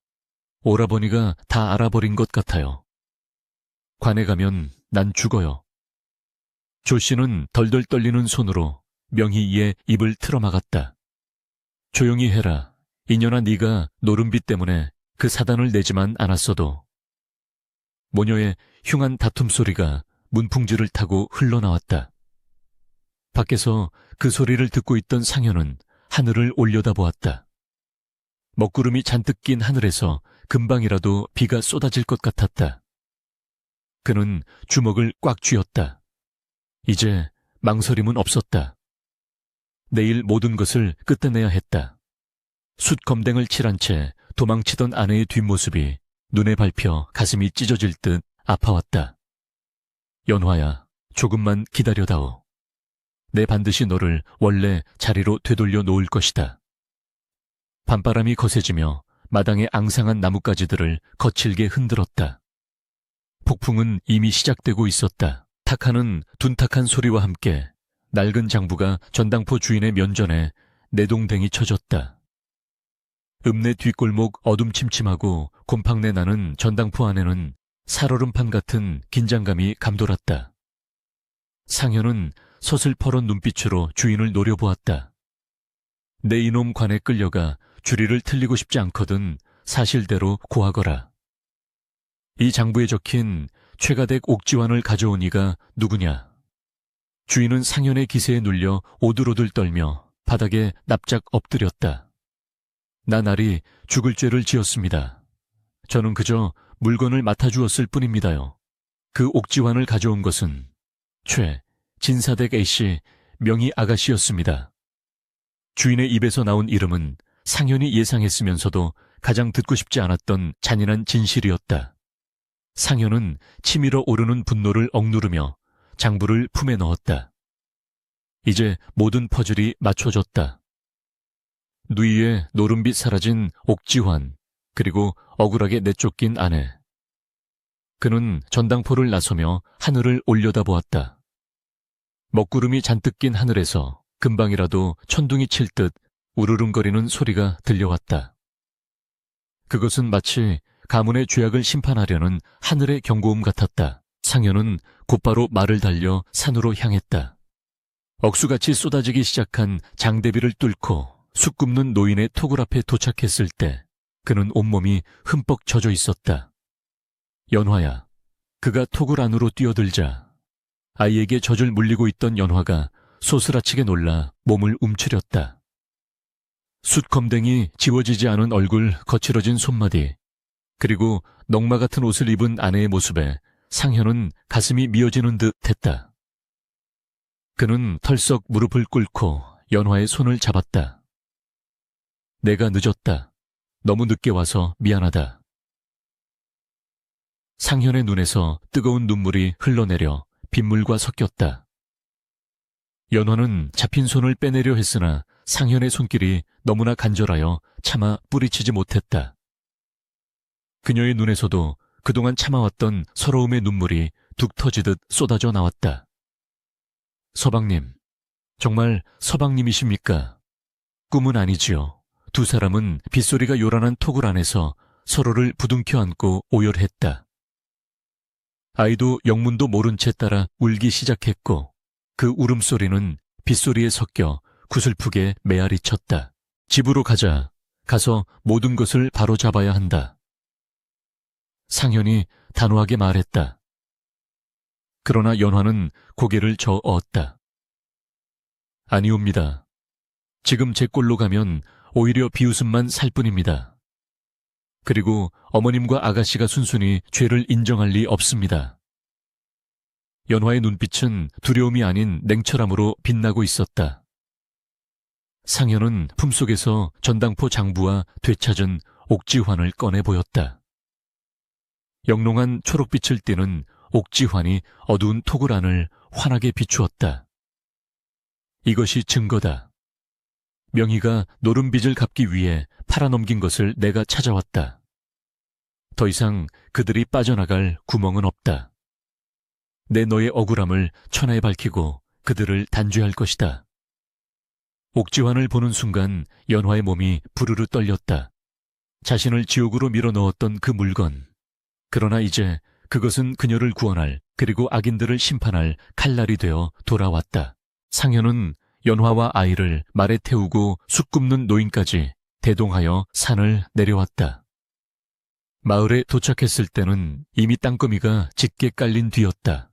오라버니가 다 알아버린 것 같아요. 관에 가면 난 죽어요. 조씨는 덜덜 떨리는 손으로 명희의 입을 틀어막았다. 조용히 해라. 이년아 네가 노름비 때문에 그 사단을 내지만 않았어도. 모녀의 흉한 다툼 소리가 문풍지를 타고 흘러나왔다. 밖에서 그 소리를 듣고 있던 상현은 하늘을 올려다보았다. 먹구름이 잔뜩 낀 하늘에서 금방이라도 비가 쏟아질 것 같았다. 그는 주먹을 꽉 쥐었다. 이제 망설임은 없었다. 내일 모든 것을 끝내내야 했다. 숯검댕을 칠한 채 도망치던 아내의 뒷모습이 눈에 밟혀 가슴이 찢어질 듯 아파왔다. 연화야, 조금만 기다려다오. 내 반드시 너를 원래 자리로 되돌려 놓을 것이다. 밤바람이 거세지며 마당의 앙상한 나뭇가지들을 거칠게 흔들었다. 폭풍은 이미 시작되고 있었다. 탁하는 둔탁한 소리와 함께 낡은 장부가 전당포 주인의 면전에 내동댕이 쳐졌다. 읍내 뒷골목 어둠침침하고 곰팡내 나는 전당포 안에는 살얼음판 같은 긴장감이 감돌았다. 상현은 서슬퍼런 눈빛으로 주인을 노려보았다. 내 이놈 관에 끌려가 주리를 틀리고 싶지 않거든 사실대로 고하거라. 이 장부에 적힌 최가댁 옥지환을 가져온 이가 누구냐? 주인은 상현의 기세에 눌려 오들오들 떨며 바닥에 납작 엎드렸다. 나날이 죽을 죄를 지었습니다. 저는 그저 물건을 맡아주었을 뿐입니다요. 그 옥지환을 가져온 것은 진사댁 A씨 명희 아가씨였습니다. 주인의 입에서 나온 이름은 상현이 예상했으면서도 가장 듣고 싶지 않았던 잔인한 진실이었다. 상현은 치밀어 오르는 분노를 억누르며 장부를 품에 넣었다. 이제 모든 퍼즐이 맞춰졌다. 누이의 노름빛 사라진 옥지환, 그리고 억울하게 내쫓긴 아내. 그는 전당포를 나서며 하늘을 올려다보았다. 먹구름이 잔뜩 낀 하늘에서 금방이라도 천둥이 칠 듯 우르릉거리는 소리가 들려왔다. 그것은 마치 가문의 죄악을 심판하려는 하늘의 경고음 같았다. 상현은 곧바로 말을 달려 산으로 향했다. 억수같이 쏟아지기 시작한 장대비를 뚫고 숲 굽는 노인의 토굴 앞에 도착했을 때 그는 온몸이 흠뻑 젖어 있었다. 연화야, 그가 토굴 안으로 뛰어들자 아이에게 젖을 물리고 있던 연화가 소스라치게 놀라 몸을 움츠렸다. 숯검댕이 지워지지 않은 얼굴, 거칠어진 손마디, 그리고 넝마 같은 옷을 입은 아내의 모습에 상현은 가슴이 미어지는 듯 했다. 그는 털썩 무릎을 꿇고 연화의 손을 잡았다. 내가 늦었다. 너무 늦게 와서 미안하다. 상현의 눈에서 뜨거운 눈물이 흘러내려 빗물과 섞였다. 연화는 잡힌 손을 빼내려 했으나 상현의 손길이 너무나 간절하여 차마 뿌리치지 못했다. 그녀의 눈에서도 그동안 참아왔던 서러움의 눈물이 뚝 터지듯 쏟아져 나왔다. 서방님, 정말 서방님이십니까? 꿈은 아니지요. 두 사람은 빗소리가 요란한 토굴 안에서 서로를 부둥켜 안고 오열했다. 아이도 영문도 모른 채 따라 울기 시작했고 그 울음소리는 빗소리에 섞여 구슬프게 메아리 쳤다. 집으로 가자. 가서 모든 것을 바로잡아야 한다. 상현이 단호하게 말했다. 그러나 연화는 고개를 저었다. 아니옵니다. 지금 제 꼴로 가면 오히려 비웃음만 살 뿐입니다. 그리고 어머님과 아가씨가 순순히 죄를 인정할 리 없습니다. 연화의 눈빛은 두려움이 아닌 냉철함으로 빛나고 있었다. 상현은 품속에서 전당포 장부와 되찾은 옥지환을 꺼내 보였다. 영롱한 초록빛을 띠는 옥지환이 어두운 토굴 안을 환하게 비추었다. 이것이 증거다. 명희가 노른 빚을 갚기 위해 팔아넘긴 것을 내가 찾아왔다. 더 이상 그들이 빠져나갈 구멍은 없다. 내 너의 억울함을 천하에 밝히고 그들을 단죄할 것이다. 옥지환을 보는 순간 연화의 몸이 부르르 떨렸다. 자신을 지옥으로 밀어넣었던 그 물건. 그러나 이제 그것은 그녀를 구원할 그리고 악인들을 심판할 칼날이 되어 돌아왔다. 상현은 연화와 아이를 말에 태우고 숯 굽는 노인까지 대동하여 산을 내려왔다. 마을에 도착했을 때는 이미 땅거미가 짙게 깔린 뒤였다.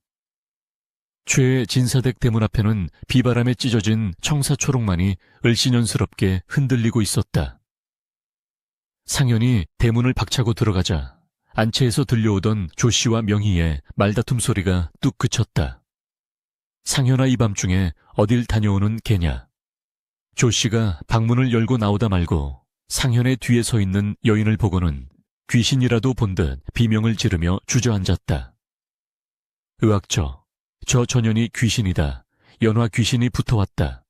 최의 진사댁 대문 앞에는 비바람에 찢어진 청사초록만이 을씨년스럽게 흔들리고 있었다. 상현이 대문을 박차고 들어가자 안채에서 들려오던 조씨와 명희의 말다툼 소리가 뚝 그쳤다. 상현아, 이 밤중에 어딜 다녀오는 개냐. 조씨가 방문을 열고 나오다 말고 상현의 뒤에 서 있는 여인을 보고는 귀신이라도 본 듯 비명을 지르며 주저앉았다. 의학저, 저 전현이 귀신이다. 연화 귀신이 붙어왔다.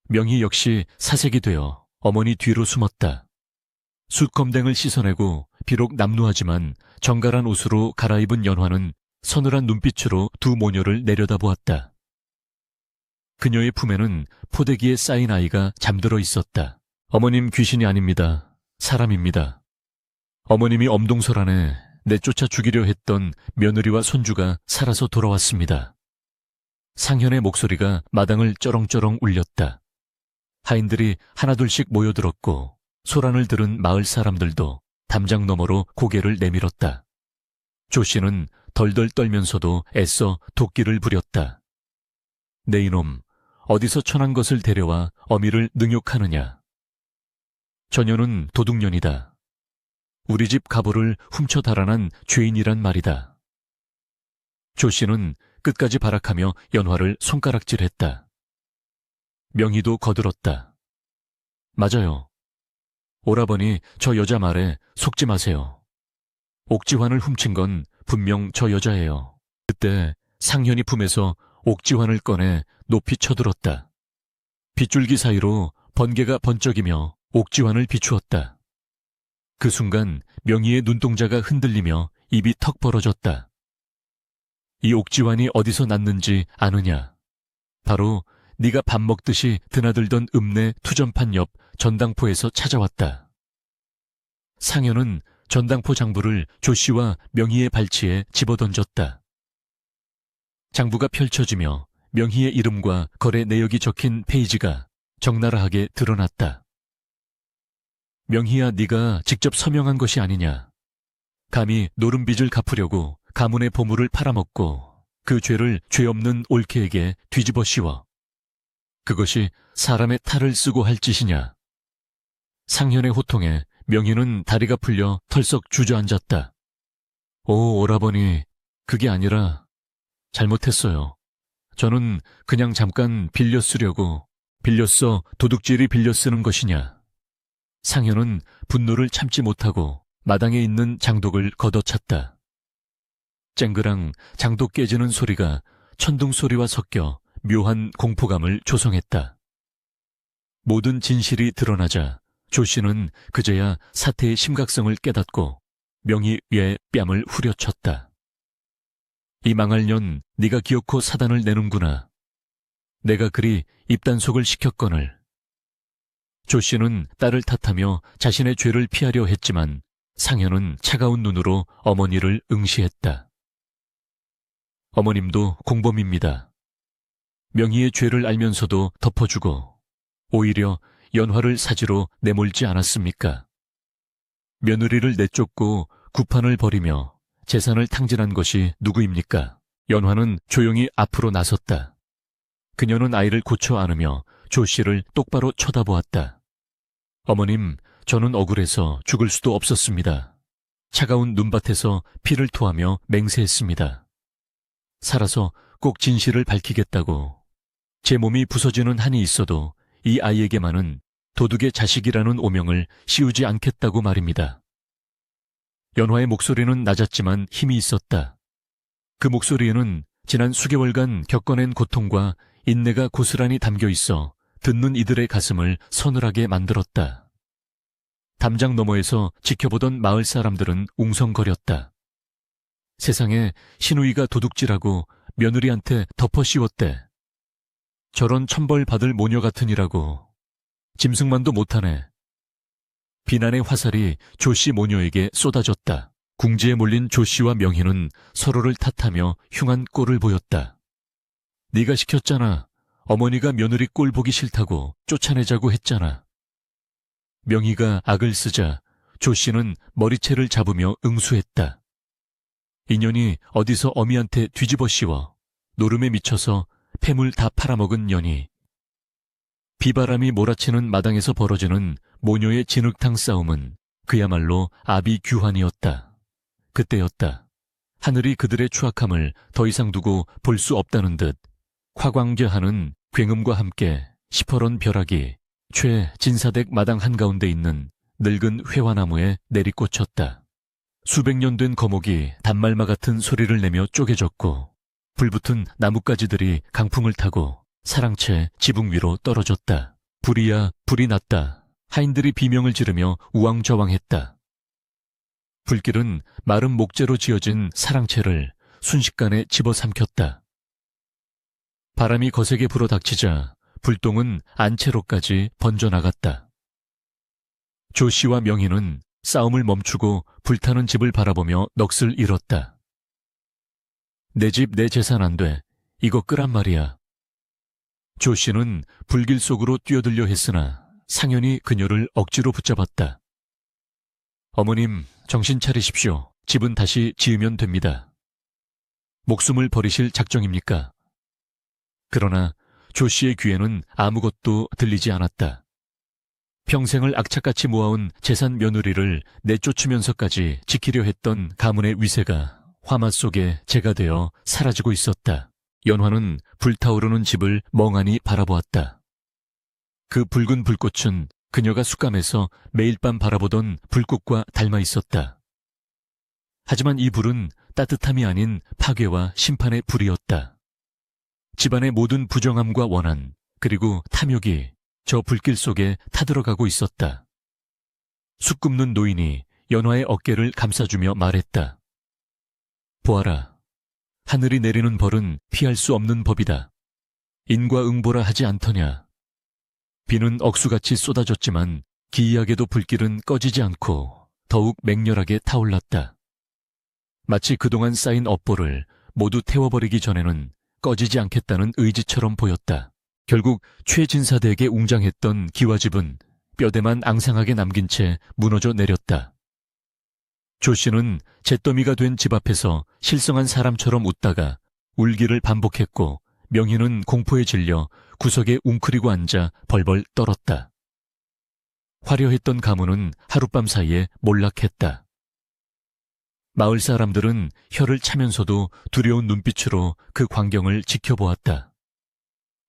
명희 역시 사색이 되어 어머니 뒤로 숨었다. 숯검댕을 씻어내고 비록 남루하지만 정갈한 옷으로 갈아입은 연화는 서늘한 눈빛으로 두 모녀를 내려다보았다. 그녀의 품에는 포대기에 쌓인 아이가 잠들어 있었다. 어머님, 귀신이 아닙니다. 사람입니다. 어머님이 엄동설 안에 내쫓아 죽이려 했던 며느리와 손주가 살아서 돌아왔습니다. 상현의 목소리가 마당을 쩌렁쩌렁 울렸다. 하인들이 하나둘씩 모여들었고 소란을 들은 마을 사람들도 담장 너머로 고개를 내밀었다. 조씨는 덜덜 떨면서도 애써 도끼를 부렸다. 내 이놈, 어디서 천한 것을 데려와 어미를 능욕하느냐. 저녀는 도둑년이다. 우리 집 가보를 훔쳐 달아난 죄인이란 말이다. 조씨는 끝까지 발악하며 연화를 손가락질했다. 명희도 거들었다. 맞아요. 오라버니, 저 여자 말에 속지 마세요. 옥지환을 훔친 건 분명 저 여자예요. 그때 상현이 품에서 옥지환을 꺼내 높이 쳐들었다. 빗줄기 사이로 번개가 번쩍이며 옥지환을 비추었다. 그 순간 명희의 눈동자가 흔들리며 입이 턱 벌어졌다. 이 옥지환이 어디서 났는지 아느냐? 바로 네가 밥 먹듯이 드나들던 읍내 투전판 옆 전당포에서 찾아왔다. 상현은 전당포 장부를 조씨와 명희의 발치에 집어던졌다. 장부가 펼쳐지며 명희의 이름과 거래 내역이 적힌 페이지가 적나라하게 드러났다. 명희야, 네가 직접 서명한 것이 아니냐. 감히 노른 빚을 갚으려고 가문의 보물을 팔아먹고 그 죄를 죄 없는 올케에게 뒤집어 씌워. 그것이 사람의 탈을 쓰고 할 짓이냐. 상현의 호통에 명희는 다리가 풀려 털썩 주저앉았다. 오, 오라버니, 그게 아니라 잘못했어요. 저는 그냥 잠깐 빌려 쓰려고. 빌렸어, 도둑질이 빌려 쓰는 것이냐. 상현은 분노를 참지 못하고 마당에 있는 장독을 걷어찼다. 쨍그랑 장독 깨지는 소리가 천둥 소리와 섞여 묘한 공포감을 조성했다. 모든 진실이 드러나자 조씨는 그제야 사태의 심각성을 깨닫고 명희 위에 뺨을 후려쳤다. 이 망할 년, 네가 기어코 사단을 내는구나. 내가 그리 입단속을 시켰거늘. 조 씨는 딸을 탓하며 자신의 죄를 피하려 했지만 상현은 차가운 눈으로 어머니를 응시했다. 어머님도 공범입니다. 명희의 죄를 알면서도 덮어주고 오히려 연화를 사지로 내몰지 않았습니까? 며느리를 내쫓고 구판을 벌이며 재산을 탕진한 것이 누구입니까? 연화는 조용히 앞으로 나섰다. 그녀는 아이를 고쳐 안으며 조 씨를 똑바로 쳐다보았다. 어머님, 저는 억울해서 죽을 수도 없었습니다. 차가운 눈밭에서 피를 토하며 맹세했습니다. 살아서 꼭 진실을 밝히겠다고. 제 몸이 부서지는 한이 있어도 이 아이에게만은 도둑의 자식이라는 오명을 씌우지 않겠다고 말입니다. 연화의 목소리는 낮았지만 힘이 있었다. 그 목소리에는 지난 수개월간 겪어낸 고통과 인내가 고스란히 담겨 있어 듣는 이들의 가슴을 서늘하게 만들었다. 담장 너머에서 지켜보던 마을 사람들은 웅성거렸다. 세상에 신우이가 도둑질하고 며느리한테 덮어 씌웠대. 저런 천벌 받을 모녀 같으니라고. 짐승만도 못하네. 비난의 화살이 조씨 모녀에게 쏟아졌다. 궁지에 몰린 조씨와 명희는 서로를 탓하며 흉한 꼴을 보였다. 네가 시켰잖아. 어머니가 며느리 꼴 보기 싫다고 쫓아내자고 했잖아. 명희가 악을 쓰자 조씨는 머리채를 잡으며 응수했다. 인연이 어디서 어미한테 뒤집어 씌워 노름에 미쳐서 폐물 다 팔아먹은 년이. 비바람이 몰아치는 마당에서 벌어지는 모녀의 진흙탕 싸움은 그야말로 아비규환이었다. 그때였다. 하늘이 그들의 추악함을 더 이상 두고 볼 수 없다는 듯 화광겨하는 굉음과 함께 시퍼런 벼락이 최진사댁 마당 한가운데 있는 늙은 회화나무에 내리꽂혔다. 수백 년 된 거목이 단말마 같은 소리를 내며 쪼개졌고 불붙은 나뭇가지들이 강풍을 타고 사랑채 지붕 위로 떨어졌다. 불이야 불이 났다. 하인들이 비명을 지르며 우왕좌왕했다. 불길은 마른 목재로 지어진 사랑채를 순식간에 집어삼켰다. 바람이 거세게 불어닥치자 불똥은 안채로까지 번져나갔다. 조 씨와 명희는 싸움을 멈추고 불타는 집을 바라보며 넋을 잃었다. 내 집 내 재산 안 돼. 이거 끄란 말이야. 조 씨는 불길 속으로 뛰어들려 했으나 상현이 그녀를 억지로 붙잡았다. 어머님, 정신 차리십시오. 집은 다시 지으면 됩니다. 목숨을 버리실 작정입니까? 그러나 조 씨의 귀에는 아무것도 들리지 않았다. 평생을 악착같이 모아온 재산 며느리를 내쫓으면서까지 지키려 했던 가문의 위세가 화마 속에 재가 되어 사라지고 있었다. 연화는 불타오르는 집을 멍하니 바라보았다. 그 붉은 불꽃은 그녀가 숙감해서 매일 밤 바라보던 불꽃과 닮아 있었다. 하지만 이 불은 따뜻함이 아닌 파괴와 심판의 불이었다. 집안의 모든 부정함과 원한, 그리고 탐욕이 저 불길 속에 타들어가고 있었다. 쑥 굽는 노인이 연화의 어깨를 감싸주며 말했다. 보아라. 하늘이 내리는 벌은 피할 수 없는 법이다. 인과응보라 하지 않더냐. 비는 억수같이 쏟아졌지만 기이하게도 불길은 꺼지지 않고 더욱 맹렬하게 타올랐다. 마치 그동안 쌓인 업보를 모두 태워버리기 전에는 꺼지지 않겠다는 의지처럼 보였다. 결국 최진사대에게 웅장했던 기와집은 뼈대만 앙상하게 남긴 채 무너져 내렸다. 조 씨는 잿더미가 된 집 앞에서 실성한 사람처럼 웃다가 울기를 반복했고 명희는 공포에 질려 구석에 웅크리고 앉아 벌벌 떨었다. 화려했던 가문은 하룻밤 사이에 몰락했다. 마을 사람들은 혀를 차면서도 두려운 눈빛으로 그 광경을 지켜보았다.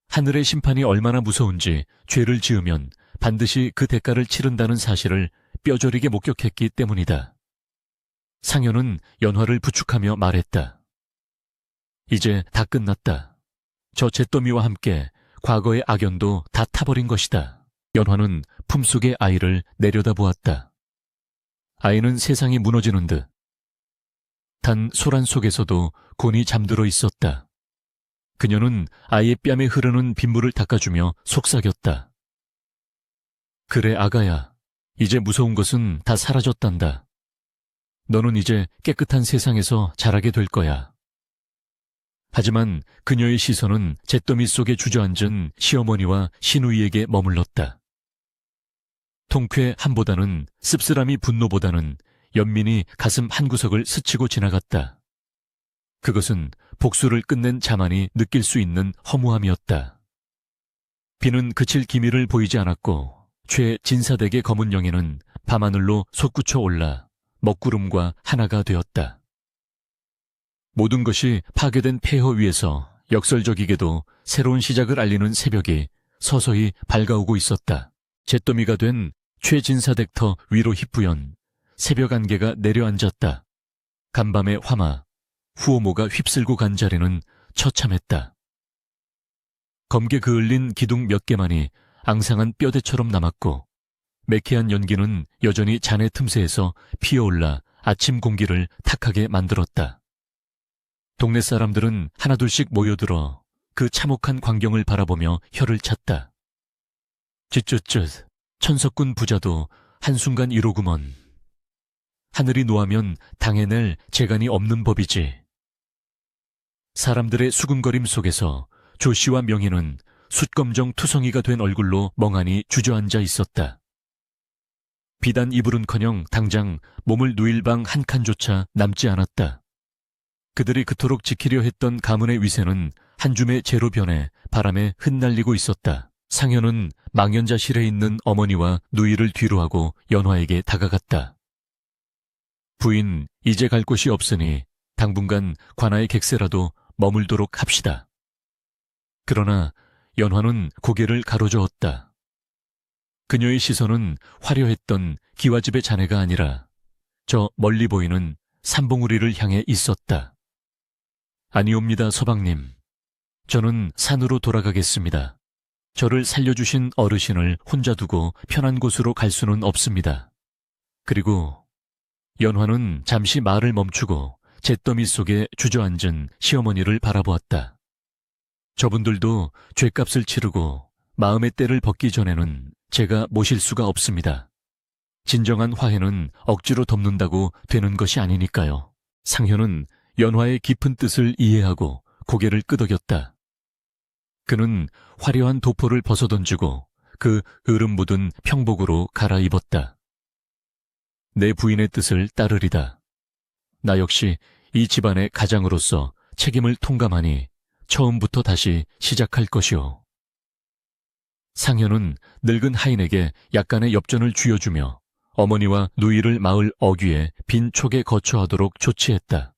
하늘의 심판이 얼마나 무서운지 죄를 지으면 반드시 그 대가를 치른다는 사실을 뼈저리게 목격했기 때문이다. 상현은 연화를 부축하며 말했다. 이제 다 끝났다. 저 잿더미와 함께 과거의 악연도 다 타버린 것이다. 연화는 품속의 아이를 내려다보았다. 아이는 세상이 무너지는 듯 단 소란 속에서도 곤히 잠들어 있었다. 그녀는 아이의 뺨에 흐르는 빗물을 닦아주며 속삭였다. 그래, 아가야. 이제 무서운 것은 다 사라졌단다. 너는 이제 깨끗한 세상에서 자라게 될 거야. 하지만 그녀의 시선은 잿더미 속에 주저앉은 시어머니와 시누이에게 머물렀다. 통쾌함보다는 씁쓸함이 분노보다는 연민이 가슴 한구석을 스치고 지나갔다. 그것은 복수를 끝낸 자만이 느낄 수 있는 허무함이었다. 비는 그칠 기미를 보이지 않았고 최진사댁의 검은 영예는 밤하늘로 솟구쳐 올라 먹구름과 하나가 되었다. 모든 것이 파괴된 폐허 위에서 역설적이게도 새로운 시작을 알리는 새벽이 서서히 밝아오고 있었다. 잿더미가 된 최진사댁터 위로 힙부연 새벽 안개가 내려앉았다. 간밤의 화마, 후오모가 휩쓸고 간 자리는 처참했다. 검게 그을린 기둥 몇 개만이 앙상한 뼈대처럼 남았고 매캐한 연기는 여전히 잔해 틈새에서 피어올라 아침 공기를 탁하게 만들었다. 동네 사람들은 하나둘씩 모여들어 그 참혹한 광경을 바라보며 혀를 찼다. 쯧쯧쯧, 천석군 부자도 한순간 이로구먼. 하늘이 노하면 당해낼 재간이 없는 법이지. 사람들의 수군거림 속에서 조씨와 명희는 숫검정 투성이가 된 얼굴로 멍하니 주저앉아 있었다. 비단 이불은커녕 당장 몸을 누일 방 한 칸조차 남지 않았다. 그들이 그토록 지키려 했던 가문의 위세는 한 줌의 재로 변해 바람에 흩날리고 있었다. 상현은 망연자실해 있는 어머니와 누이를 뒤로하고 연화에게 다가갔다. 부인, 이제 갈 곳이 없으니 당분간 관아의 객세라도 머물도록 합시다. 그러나 연화는 고개를 가로저었다. 그녀의 시선은 화려했던 기와집의 자네가 아니라 저 멀리 보이는 삼봉우리를 향해 있었다. 아니옵니다, 서방님. 저는 산으로 돌아가겠습니다. 저를 살려주신 어르신을 혼자 두고 편한 곳으로 갈 수는 없습니다. 그리고 연화는 잠시 말을 멈추고 잿더미 속에 주저앉은 시어머니를 바라보았다. 저분들도 죗값을 치르고 마음의 때를 벗기 전에는 제가 모실 수가 없습니다. 진정한 화해는 억지로 덮는다고 되는 것이 아니니까요. 상현은 연화의 깊은 뜻을 이해하고 고개를 끄덕였다. 그는 화려한 도포를 벗어던지고 그 으름 묻은 평복으로 갈아입었다. 내 부인의 뜻을 따르리다. 나 역시 이 집안의 가장으로서 책임을 통감하니 처음부터 다시 시작할 것이오. 상현은 늙은 하인에게 약간의 엽전을 쥐어주며 어머니와 누이를 마을 어귀에 빈 촉에 거처하도록 조치했다.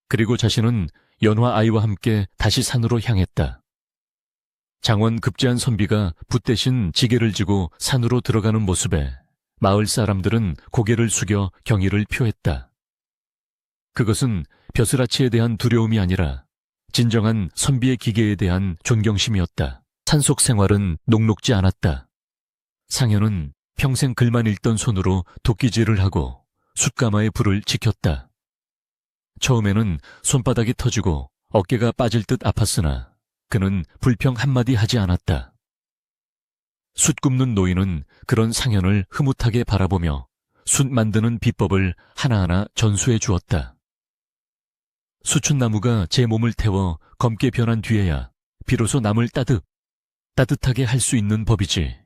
그리고 자신은 연화 아이와 함께 다시 산으로 향했다. 장원 급제한 선비가 붓 대신 지게를 지고 산으로 들어가는 모습에 마을 사람들은 고개를 숙여 경의를 표했다. 그것은 벼슬아치에 대한 두려움이 아니라 진정한 선비의 기계에 대한 존경심이었다. 산속 생활은 녹록지 않았다. 상현은 평생 글만 읽던 손으로 도끼질을 하고 숯가마의 불을 지켰다. 처음에는 손바닥이 터지고 어깨가 빠질 듯 아팠으나 그는 불평 한마디 하지 않았다. 숯 굽는 노인은 그런 상현을 흐뭇하게 바라보며 숯 만드는 비법을 하나하나 전수해 주었다. 수춘나무가 제 몸을 태워 검게 변한 뒤에야 비로소 남을 따뜻하게 할 수 있는 법이지.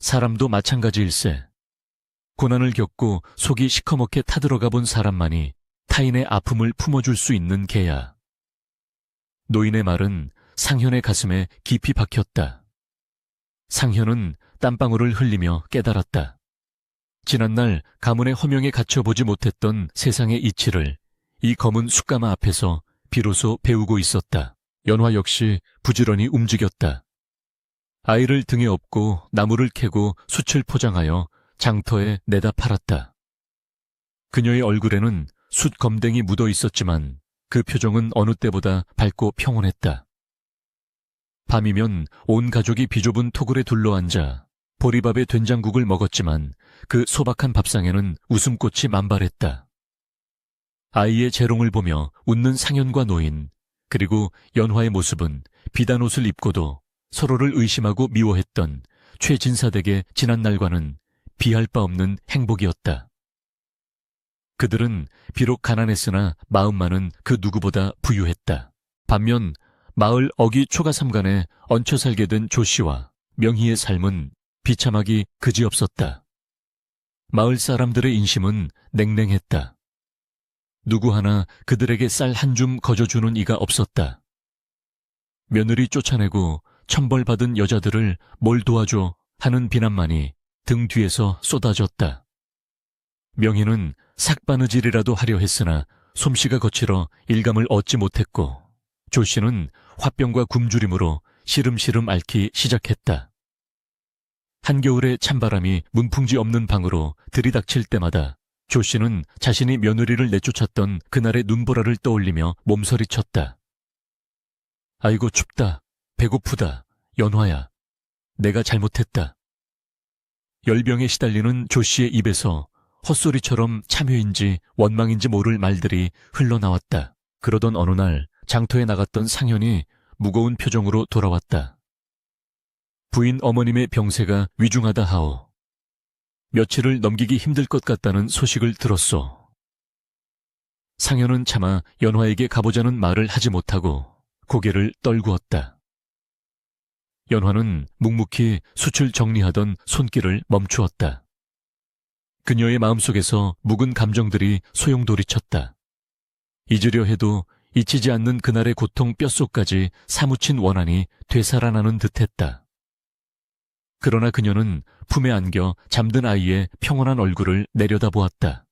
사람도 마찬가지일세. 고난을 겪고 속이 시커멓게 타들어가 본 사람만이 타인의 아픔을 품어줄 수 있는 개야. 노인의 말은 상현의 가슴에 깊이 박혔다. 상현은 땀방울을 흘리며 깨달았다. 지난날 가문의 허명에 갇혀보지 못했던 세상의 이치를 이 검은 숯가마 앞에서 비로소 배우고 있었다. 연화 역시 부지런히 움직였다. 아이를 등에 업고 나무를 캐고 숯을 포장하여 장터에 내다 팔았다. 그녀의 얼굴에는 숯 검댕이 묻어 있었지만 그 표정은 어느 때보다 밝고 평온했다. 밤이면 온 가족이 비좁은 토굴에 둘러앉아 보리밥에 된장국을 먹었지만 그 소박한 밥상에는 웃음꽃이 만발했다. 아이의 재롱을 보며 웃는 상현과 노인, 그리고 연화의 모습은 비단 옷을 입고도 서로를 의심하고 미워했던 최진사댁의 지난날과는 비할 바 없는 행복이었다. 그들은 비록 가난했으나 마음만은 그 누구보다 부유했다. 반면 마을 어귀 초가삼간에 얹혀 살게 된 조씨와 명희의 삶은 비참하기 그지없었다. 마을 사람들의 인심은 냉랭했다. 누구 하나 그들에게 쌀 한 줌 거저주는 이가 없었다. 며느리 쫓아내고 천벌받은 여자들을 뭘 도와줘 하는 비난만이 등 뒤에서 쏟아졌다. 명희는 삭바느질이라도 하려 했으나 솜씨가 거칠어 일감을 얻지 못했고 조씨는 화병과 굶주림으로 시름시름 앓기 시작했다. 한겨울에 찬바람이 문풍지 없는 방으로 들이닥칠 때마다 조씨는 자신이 며느리를 내쫓았던 그날의 눈보라를 떠올리며 몸서리쳤다. 아이고 춥다, 배고프다, 연화야, 내가 잘못했다. 열병에 시달리는 조씨의 입에서 헛소리처럼 참회인지 원망인지 모를 말들이 흘러나왔다. 그러던 어느 날 장터에 나갔던 상현이 무거운 표정으로 돌아왔다. 부인 어머님의 병세가 위중하다 하오. 며칠을 넘기기 힘들 것 같다는 소식을 들었소. 상현은 차마 연화에게 가보자는 말을 하지 못하고 고개를 떨구었다. 연화는 묵묵히 숯을 정리하던 손길을 멈추었다. 그녀의 마음속에서 묵은 감정들이 소용돌이쳤다. 잊으려 해도 잊히지 않는 그날의 고통 뼛속까지 사무친 원한이 되살아나는 듯했다. 그러나 그녀는 품에 안겨 잠든 아이의 평온한 얼굴을 내려다보았다.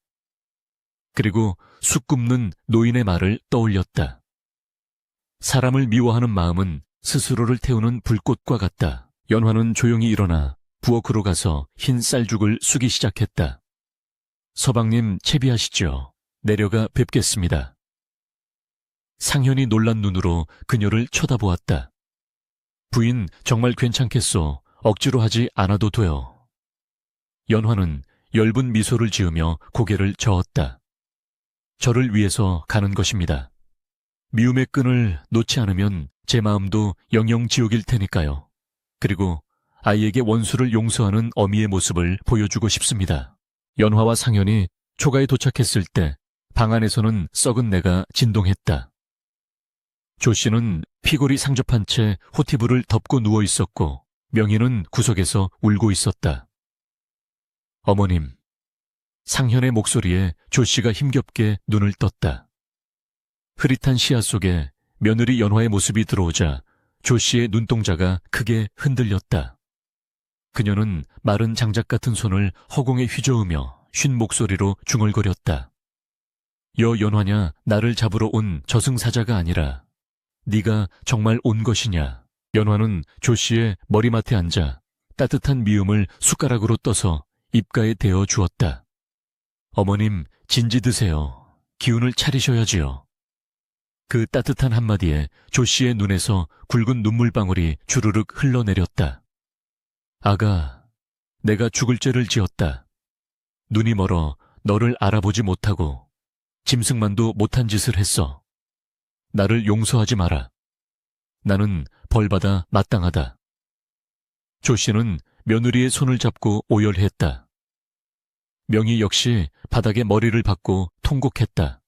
그리고 쑥 굽는 노인의 말을 떠올렸다. 사람을 미워하는 마음은 스스로를 태우는 불꽃과 같다. 연화는 조용히 일어나 부엌으로 가서 흰 쌀죽을 쑤기 시작했다. 서방님 채비하시죠. 내려가 뵙겠습니다. 상현이 놀란 눈으로 그녀를 쳐다보았다. 부인 정말 괜찮겠소. 억지로 하지 않아도 돼요. 연화는 엷은 미소를 지으며 고개를 저었다. 저를 위해서 가는 것입니다. 미움의 끈을 놓지 않으면 제 마음도 영영 지옥일 테니까요. 그리고 아이에게 원수를 용서하는 어미의 모습을 보여주고 싶습니다. 연화와 상현이 초가에 도착했을 때 방 안에서는 썩은 내가 진동했다. 조씨는 피골이 상접한 채 호티브를 덮고 누워 있었고 명희는 구석에서 울고 있었다. 어머님. 상현의 목소리에 조씨가 힘겹게 눈을 떴다. 흐릿한 시야 속에 며느리 연화의 모습이 들어오자 조씨의 눈동자가 크게 흔들렸다. 그녀는 마른 장작 같은 손을 허공에 휘저으며 쉰 목소리로 중얼거렸다. 여 연화냐, 나를 잡으러 온 저승사자가 아니라 네가 정말 온 것이냐. 연화는 조씨의 머리맡에 앉아 따뜻한 미음을 숟가락으로 떠서 입가에 대어 주었다. 어머님, 진지 드세요. 기운을 차리셔야지요. 그 따뜻한 한마디에 조씨의 눈에서 굵은 눈물방울이 주르륵 흘러내렸다. 아가, 내가 죽을 죄를 지었다. 눈이 멀어 너를 알아보지 못하고 짐승만도 못한 짓을 했어. 나를 용서하지 마라. 나는 벌받아 마땅하다. 조씨는 며느리의 손을 잡고 오열했다. 명희 역시 바닥에 머리를 박고 통곡했다.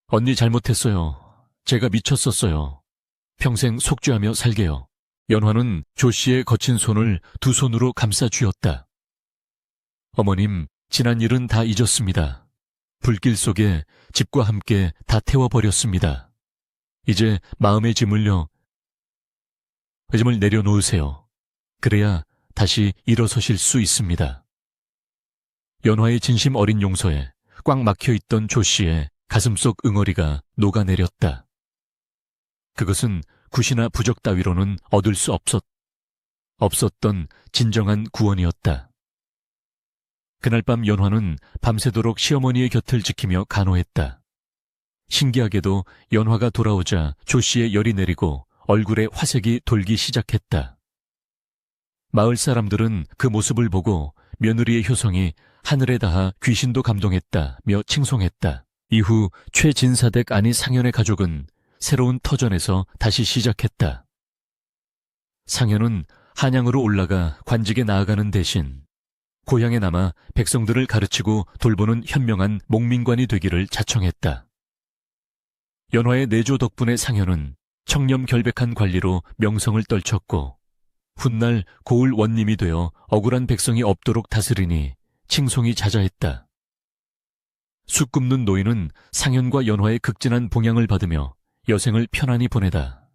언니 잘못했어요. 제가 미쳤었어요. 평생 속죄하며 살게요. 연화는 조씨의 거친 손을 두 손으로 감싸 쥐었다. 어머님, 지난 일은 다 잊었습니다. 불길 속에 집과 함께 다 태워버렸습니다. 이제 마음의 짐을 내려놓으세요. 그래야 다시 일어서실 수 있습니다. 연화의 진심 어린 용서에 꽉 막혀있던 조씨의 가슴속 응어리가 녹아내렸다. 그것은 굿이나 부적 따위로는 얻을 수 없었던 진정한 구원이었다. 그날 밤 연화는 밤새도록 시어머니의 곁을 지키며 간호했다. 신기하게도 연화가 돌아오자 조씨의 열이 내리고 얼굴에 화색이 돌기 시작했다. 마을 사람들은 그 모습을 보고 며느리의 효성이 하늘에 닿아 귀신도 감동했다며 칭송했다. 이후 최진사댁 아니 상현의 가족은 새로운 터전에서 다시 시작했다. 상현은 한양으로 올라가 관직에 나아가는 대신 고향에 남아 백성들을 가르치고 돌보는 현명한 목민관이 되기를 자청했다. 연화의 내조 덕분에 상현은 청렴결백한 관리로 명성을 떨쳤고 훗날 고을 원님이 되어 억울한 백성이 없도록 다스리니 칭송이 자자했다. 숯 굽는 노인은 상현과 연화의 극진한 봉양을 받으며 여생을 편안히 보내다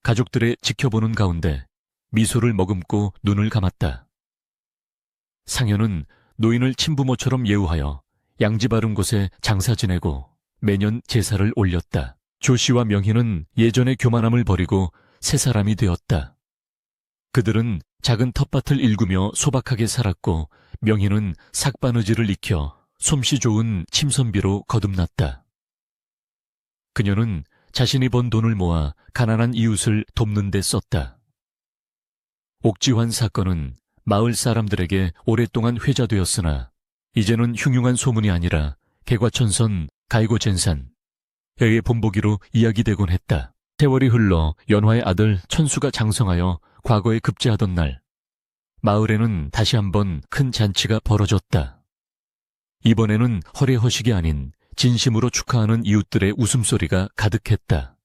가족들의 지켜보는 가운데 미소를 머금고 눈을 감았다. 상현은 노인을 친부모처럼 예우하여 양지 바른 곳에 장사 지내고 매년 제사를 올렸다. 조씨와 명희는 예전의 교만함을 버리고 새 사람이 되었다. 그들은 작은 텃밭을 일구며 소박하게 살았고 명희는 삭바느질을 익혀 솜씨 좋은 침선비로 거듭났다. 그녀는 자신이 번 돈을 모아 가난한 이웃을 돕는 데 썼다. 옥지환 사건은 마을 사람들에게 오랫동안 회자되었으나 이제는 흉흉한 소문이 아니라 개과천선, 가이고젠산, 해의 본보기로 이야기되곤 했다. 세월이 흘러 연화의 아들 천수가 장성하여 과거에 급제하던 날, 마을에는 다시 한번 큰 잔치가 벌어졌다. 이번에는 허례허식이 아닌 진심으로 축하하는 이웃들의 웃음소리가 가득했다.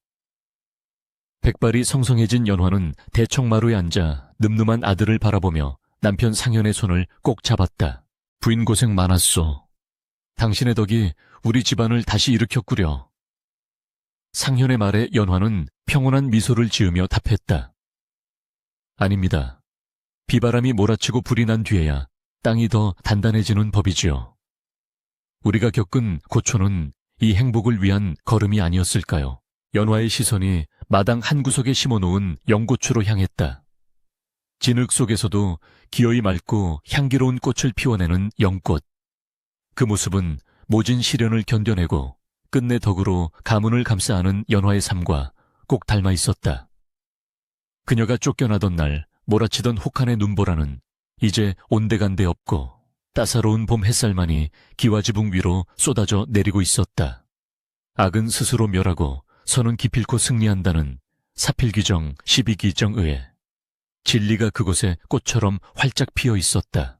백발이 성성해진 연화는 대청마루에 앉아 늠름한 아들을 바라보며 남편 상현의 손을 꼭 잡았다. 부인 고생 많았소. 당신의 덕이 우리 집안을 다시 일으켰구려. 상현의 말에 연화는 평온한 미소를 지으며 답했다. 아닙니다. 비바람이 몰아치고 불이 난 뒤에야 땅이 더 단단해지는 법이지요. 우리가 겪은 고초는 이 행복을 위한 걸음이 아니었을까요? 연화의 시선이 마당 한 구석에 심어놓은 연고추로 향했다. 진흙 속에서도 기어이 맑고 향기로운 꽃을 피워내는 연꽃. 그 모습은 모진 시련을 견뎌내고 끝내 덕으로 가문을 감싸 안은 연화의 삶과 꼭 닮아 있었다. 그녀가 쫓겨나던 날 몰아치던 혹한의 눈보라는 이제 온데간데 없고 따사로운 봄 햇살만이 기와지붕 위로 쏟아져 내리고 있었다. 악은 스스로 멸하고 선은 기필코 승리한다는 사필귀정 12기정의에 진리가 그곳에 꽃처럼 활짝 피어 있었다.